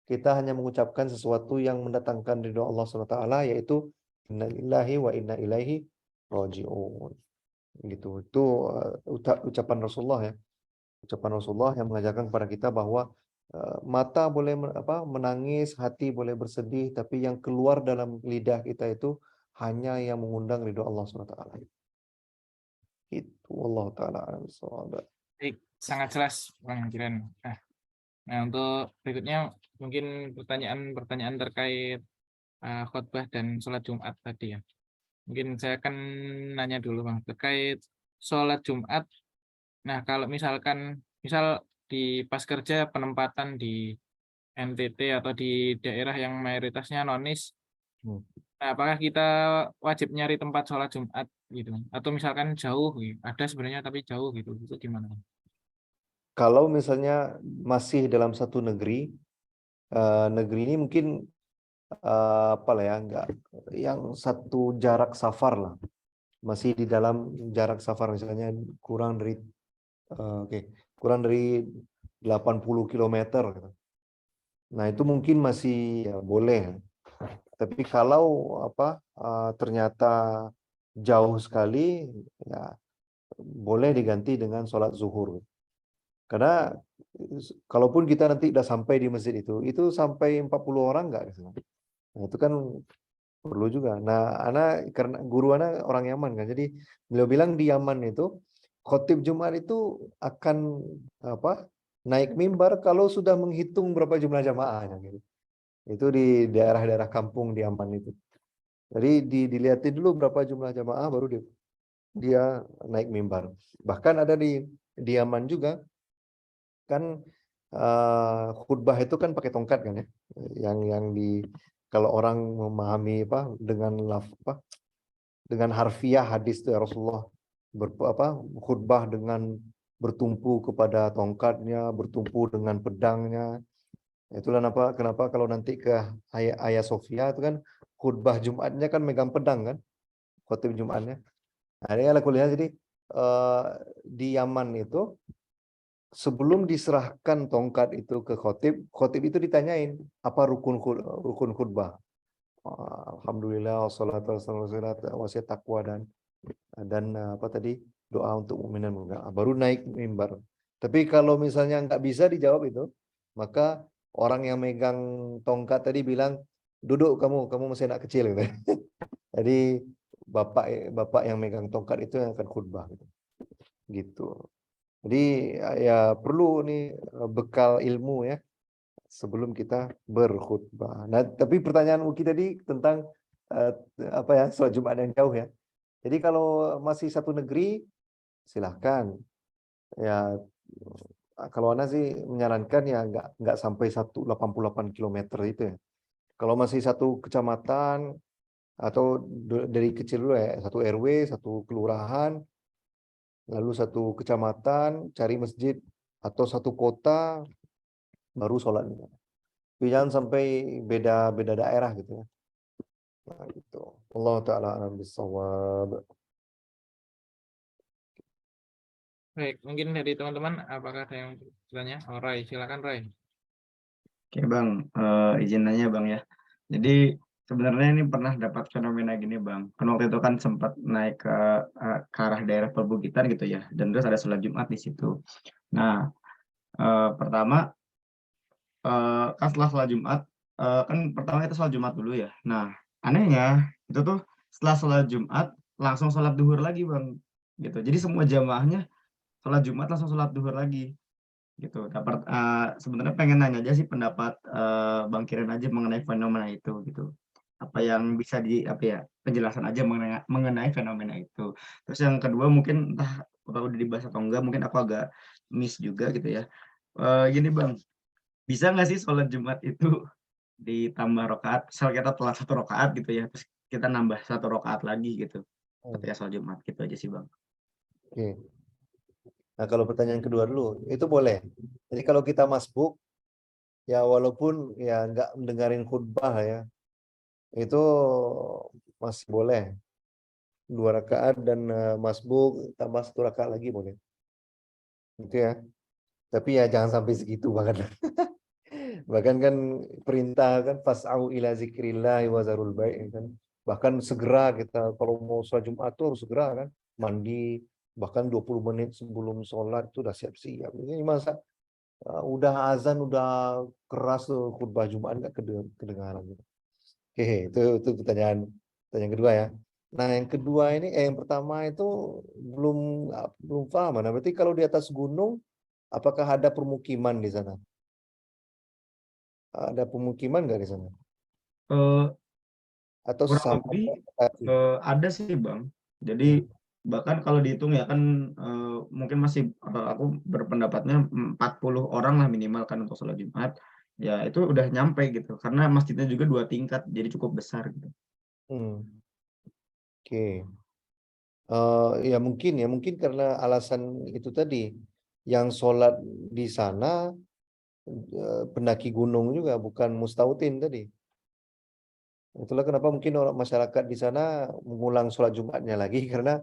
S2: kita hanya mengucapkan sesuatu yang mendatangkan ridho Allah SWT, yaitu inna lillahi wa inna ilaihi raji'un. Gitu. Itu ucapan Rasulullah ya. Ucapan Rasulullah yang mengajarkan kepada kita bahwa Mata boleh menangis, hati boleh bersedih, tapi yang keluar dalam lidah kita itu hanya yang mengundang ridho Allah SWT. Itu Allah Ta'ala alam bissawab.
S1: Baik, sangat jelas Bang Jiran. Nah, untuk berikutnya mungkin pertanyaan terkait khotbah dan sholat Jumat tadi ya. Mungkin saya akan nanya dulu Bang terkait sholat Jumat. Nah, kalau misal di pas kerja penempatan di NTT atau di daerah yang mayoritasnya nonis, nah, apakah kita wajib nyari tempat sholat Jumat gitu? Atau misalkan jauh, gitu. Ada sebenarnya tapi jauh gitu, itu gimana?
S2: Kalau misalnya masih dalam satu negeri, negeri ini mungkin enggak yang satu jarak safar lah, masih di dalam jarak safar misalnya kurang dari kurang dari 80 km gitu. Nah itu mungkin masih ya, boleh. Tapi kalau ternyata jauh sekali, ya boleh diganti dengan sholat zuhur. Karena kalaupun kita nanti udah sampai di masjid itu sampai 40 orang enggak? Nah, itu kan perlu juga. Nah, karena guru anak orang Yaman kan, jadi beliau bilang di Yaman itu khotib Jumat itu akan naik mimbar kalau sudah menghitung berapa jumlah jamaahnya gitu. Itu di daerah-daerah kampung di Yaman itu. Jadi dilihatin dulu berapa jumlah jamaah baru dia naik mimbar. Bahkan ada di Yaman juga kan khutbah itu kan pakai tongkat kan ya. Yang kalau orang memahami dengan harfiah hadis itu ya Rasulullah khutbah dengan bertumpu kepada tongkatnya, bertumpu dengan pedangnya. Itulah kenapa kalau nanti ke Hagia Sophia itu kan khutbah Jumatnya kan megang pedang kan, khotib Jumatnya. Nah, ini ala kuliah jadi di Yaman itu sebelum diserahkan tongkat itu ke khotib itu ditanyain apa rukun khutbah. Alhamdulillah wassalatu wassalamu ala wasiat taqwa dan doa untuk mukmin dan mukminat. Baru naik mimbar. Tapi kalau misalnya nggak bisa dijawab itu, maka orang yang megang tongkat tadi bilang, duduk kamu masih anak kecil gitu. Jadi bapak yang megang tongkat itu yang akan khutbah gitu. Jadi ya perlu nih bekal ilmu ya sebelum kita berkhutbah. Nah, tapi pertanyaan Uki tadi tentang sholat Jumat yang jauh ya. Jadi kalau masih satu negeri silahkan. Ya kalau Ana sih menyarankan ya nggak sampai 188 km itu ya. Kalau masih satu kecamatan atau dari kecil dulu ya, satu RW, satu kelurahan, lalu satu kecamatan, cari masjid atau satu kota baru sholat. Tapi jangan sampai beda daerah gitu ya. Nah, gitu. Allah taala a'lam bissawab.
S1: Baik, mungkin dari teman-teman apakah ada yang bertanya? Roy, silakan Roy.
S3: Oke Bang, izin nanya Bang ya. Jadi sebenarnya ini pernah dapat fenomena gini Bang. Kan waktu itu kan sempat naik ke arah daerah perbukitan gitu ya. Dan terus ada sholat Jumat di situ. Nah, pertama kan setelah sholat Jumat, kan pertama itu sholat Jumat dulu ya. Nah, anehnya itu tuh setelah sholat Jumat langsung sholat duhur lagi Bang. Gitu. Jadi semua jamaahnya sholat Jumat langsung sholat duhur lagi. Gitu. Sebenarnya pengen nanya aja sih pendapat Bang Kiran aja mengenai fenomena itu gitu. Apa yang bisa penjelasan aja mengenai fenomena itu. Terus yang kedua mungkin entah udah dibahas atau enggak, mungkin aku agak miss juga gitu ya. Gini Bang, bisa nggak sih sholat Jumat itu ditambah rakaat? Misal kita telat 1 rakaat gitu ya, terus kita nambah 1 rakaat lagi gitu ketika sholat Jumat gitu aja sih Bang.
S2: Oke. Nah, kalau pertanyaan kedua dulu, itu boleh. Jadi kalau kita masbuk, ya walaupun ya nggak mendengarin khutbah ya, itu masih boleh. 2 rakaat dan masbuk tambah 1 rakaat lagi boleh. Itu ya. Tapi ya jangan sampai segitu bahkan. Bahkan kan perintah kan fas'au ila zikrillah wa zarul bai' kan. Bahkan segera kita kalau mau sholat Jumat tuh harus segera kan, mandi bahkan 20 menit sebelum sholat itu udah siap-siap. Ini masa udah azan, udah keras tuh khutbah Jumat nggak kedengaran gitu. Oke, itu pertanyaan kedua ya. Nah, yang kedua ini, yang pertama itu belum paham. Nah, berarti kalau di atas gunung, apakah ada permukiman di sana? Ada pemukiman nggak di sana?
S6: Eh,
S2: Atau
S6: kurang
S2: sama
S6: lebih
S2: kaki?
S6: ada sih Bang. Jadi bahkan kalau dihitung ya kan mungkin masih aku berpendapatnya 40 orang lah minimal kan untuk sholat Jumat. Ya itu udah nyampe gitu. Karena masjidnya juga 2 tingkat, jadi cukup besar gitu.
S2: Hmm. Oke. Ya mungkin karena alasan itu tadi, yang sholat di sana pendaki gunung juga, bukan mustautin tadi. Itulah kenapa mungkin orang masyarakat di sana mengulang sholat Jumatnya lagi, karena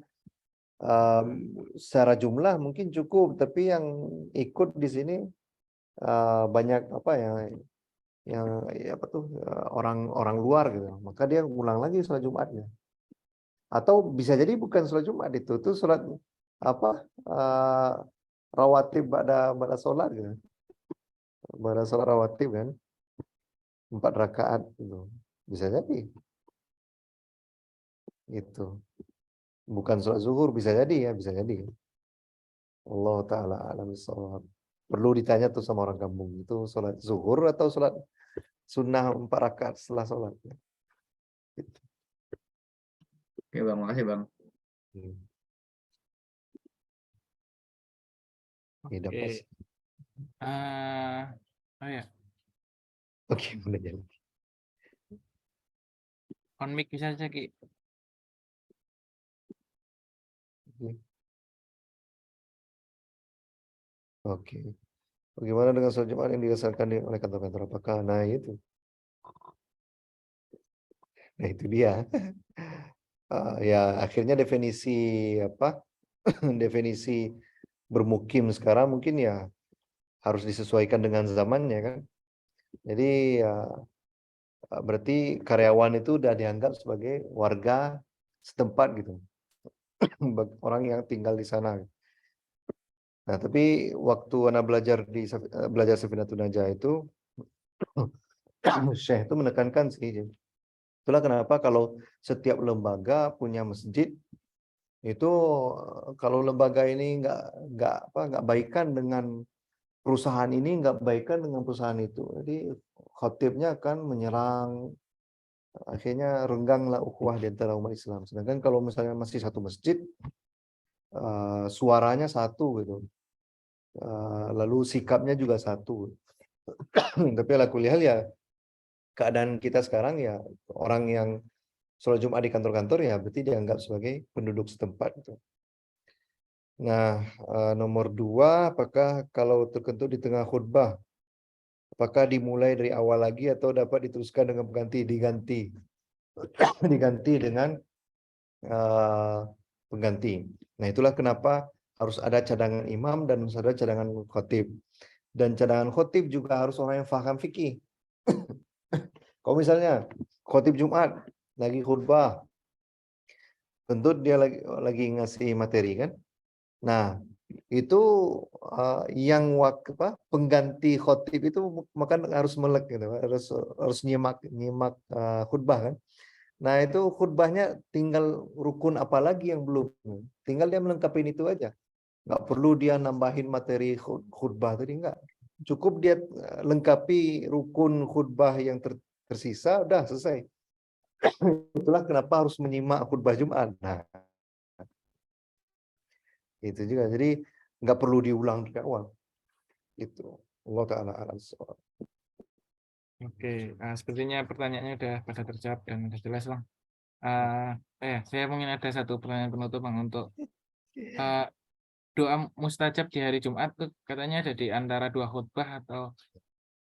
S2: secara jumlah mungkin cukup, tapi yang ikut di sini banyak apa ya, apa tuh, orang luar gitu, maka dia ngulang lagi sholat Jumatnya. Atau bisa jadi bukan sholat Jumat, itu tuh sholat apa, rawatib pada sholat gitu, pada sholat rawatib kan, 4 rakaat gitu, bisa jadi itu bukan sholat zuhur, bisa jadi ya, bisa jadi. Allah taala alam bissawab. Perlu ditanya tuh sama orang kampung, itu sholat zuhur atau sholat sunnah 4 rakaat setelah sholat. Gitu.
S6: Oke Bang, makasih Bang.
S2: Ya, dapat.
S1: Oke. Oh ya,
S2: Oke, udah jadi.
S1: on mic bisa saja Ki.
S2: Oke. Bagaimana dengan sholat Jumat yang dirasakan oleh kantor-kantor? Apakah nah itu? Nah itu dia. Ya akhirnya definisi apa? Definisi bermukim sekarang mungkin ya harus disesuaikan dengan zamannya kan. Jadi ya berarti karyawan itu udah dianggap sebagai warga setempat gitu. Orang yang tinggal di sana. Nah, tapi waktu anak belajar Safinatun Najah itu Syekh itu menekankan sih. Itulah kenapa kalau setiap lembaga punya masjid itu, kalau lembaga ini nggak baikan dengan perusahaan ini, nggak baikan dengan perusahaan itu, jadi khatibnya akan menyerang, akhirnya rengganglah ukhuwah di antara umat Islam. Sedangkan kalau misalnya masih satu masjid, suaranya satu gitu, lalu sikapnya juga satu. Tapi ala kulli hal ya, keadaan kita sekarang ya, orang yang sholat Jumat di kantor-kantor ya berarti dianggap sebagai penduduk setempat gitu. Nah, nomor 2, apakah kalau terkentut di tengah khutbah, apakah dimulai dari awal lagi atau dapat diteruskan dengan diganti dengan pengganti. Nah, itulah kenapa harus ada cadangan imam dan harus ada cadangan khotib. Dan cadangan khotib juga harus orang yang paham fikih. Kalau misalnya khotib Jumat lagi khutbah, tentu dia lagi ngasih materi kan. Nah, itu yang pengganti khotib itu maka harus melek gitu, harus nyimak khutbah kan. Nah, itu khutbahnya tinggal rukun apa lagi yang belum, tinggal dia melengkapi itu aja, nggak perlu dia nambahin materi khutbah tadi, nggak, cukup dia lengkapi rukun khutbah yang tersisa, udah selesai. Itulah kenapa harus menyimak khutbah Jumat. Nah, itu juga, jadi nggak perlu diulang dari awal. Itu Allah taala alam.
S1: Oke, sepertinya pertanyaannya udah pada terjawab dan udah jelas Bang. Saya mungkin ada satu pertanyaan penutup Bang, untuk doa mustajab di hari Jumat tuh katanya ada di antara 2 khutbah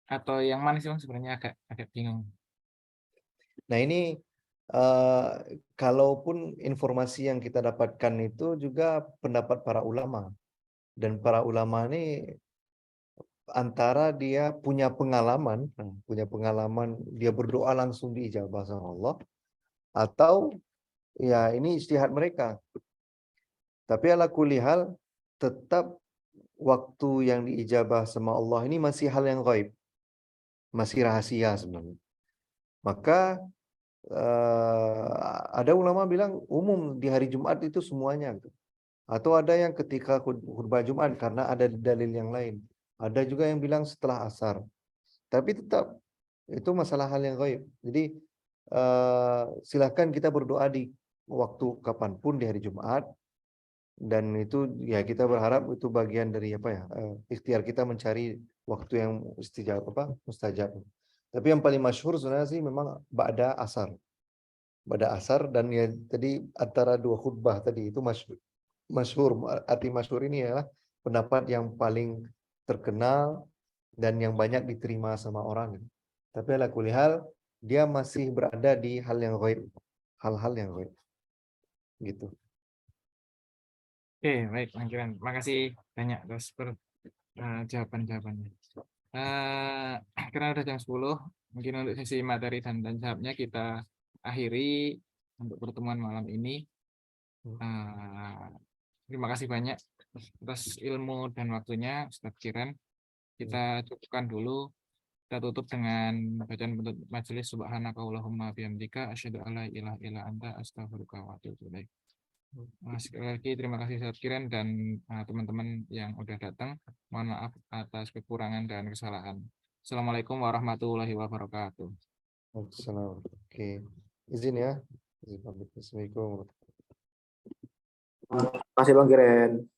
S1: atau yang mana sih Bang, sebenarnya agak bingung.
S2: Nah, ini kalaupun informasi yang kita dapatkan itu juga pendapat para ulama, dan para ulama ini antara dia punya pengalaman dia berdoa langsung diijabah sama Allah, atau ya ini ijtihad mereka. Tapi ala kulli hal tetap waktu yang diijabah sama Allah ini masih hal yang gaib, masih rahasia sebenarnya. Maka ada ulama bilang umum di hari Jumat itu semuanya gitu. Atau ada yang ketika khutbah Jumat karena ada dalil yang lain. Ada juga yang bilang setelah asar. Tapi tetap itu masalah hal yang gaib. Jadi silahkan kita berdoa di waktu kapanpun di hari Jumat, dan itu ya kita berharap itu bagian dari apa ya, ikhtiar kita mencari waktu yang mustajab. Tapi yang paling masyhur sebenarnya sih memang ba'da asar, dan ya tadi antara dua khutbah tadi itu masyhur. Arti masyhur ini adalah pendapat yang paling terkenal dan yang banyak diterima sama orang. Tapi ala kulli hal dia masih berada di hal yang gaib, hal-hal yang gaib gitu.
S1: Oke, baik, Bang Kiran. Makasih banyak atas jawaban-jawabannya. Karena udah jam 10, mungkin untuk sesi materi dan jawabnya kita akhiri untuk pertemuan malam ini. Terima kasih banyak atas ilmu dan waktunya, Ustaz Kiran. Kita cukupkan dulu. Kita tutup dengan bacaan penutup majelis. Subhanakallahumma bihamdika asyhadu an la ilaha illa anta astaghfiruka wa atubu ilaik. Sekali lagi terima kasih Ustaz Kiran dan teman-teman yang udah datang. Mohon maaf atas kekurangan dan kesalahan. Assalamualaikum warahmatullahi wabarakatuh.
S2: Oke, izin ya. Assalamualaikum.
S5: Terima kasih Bang Kiren.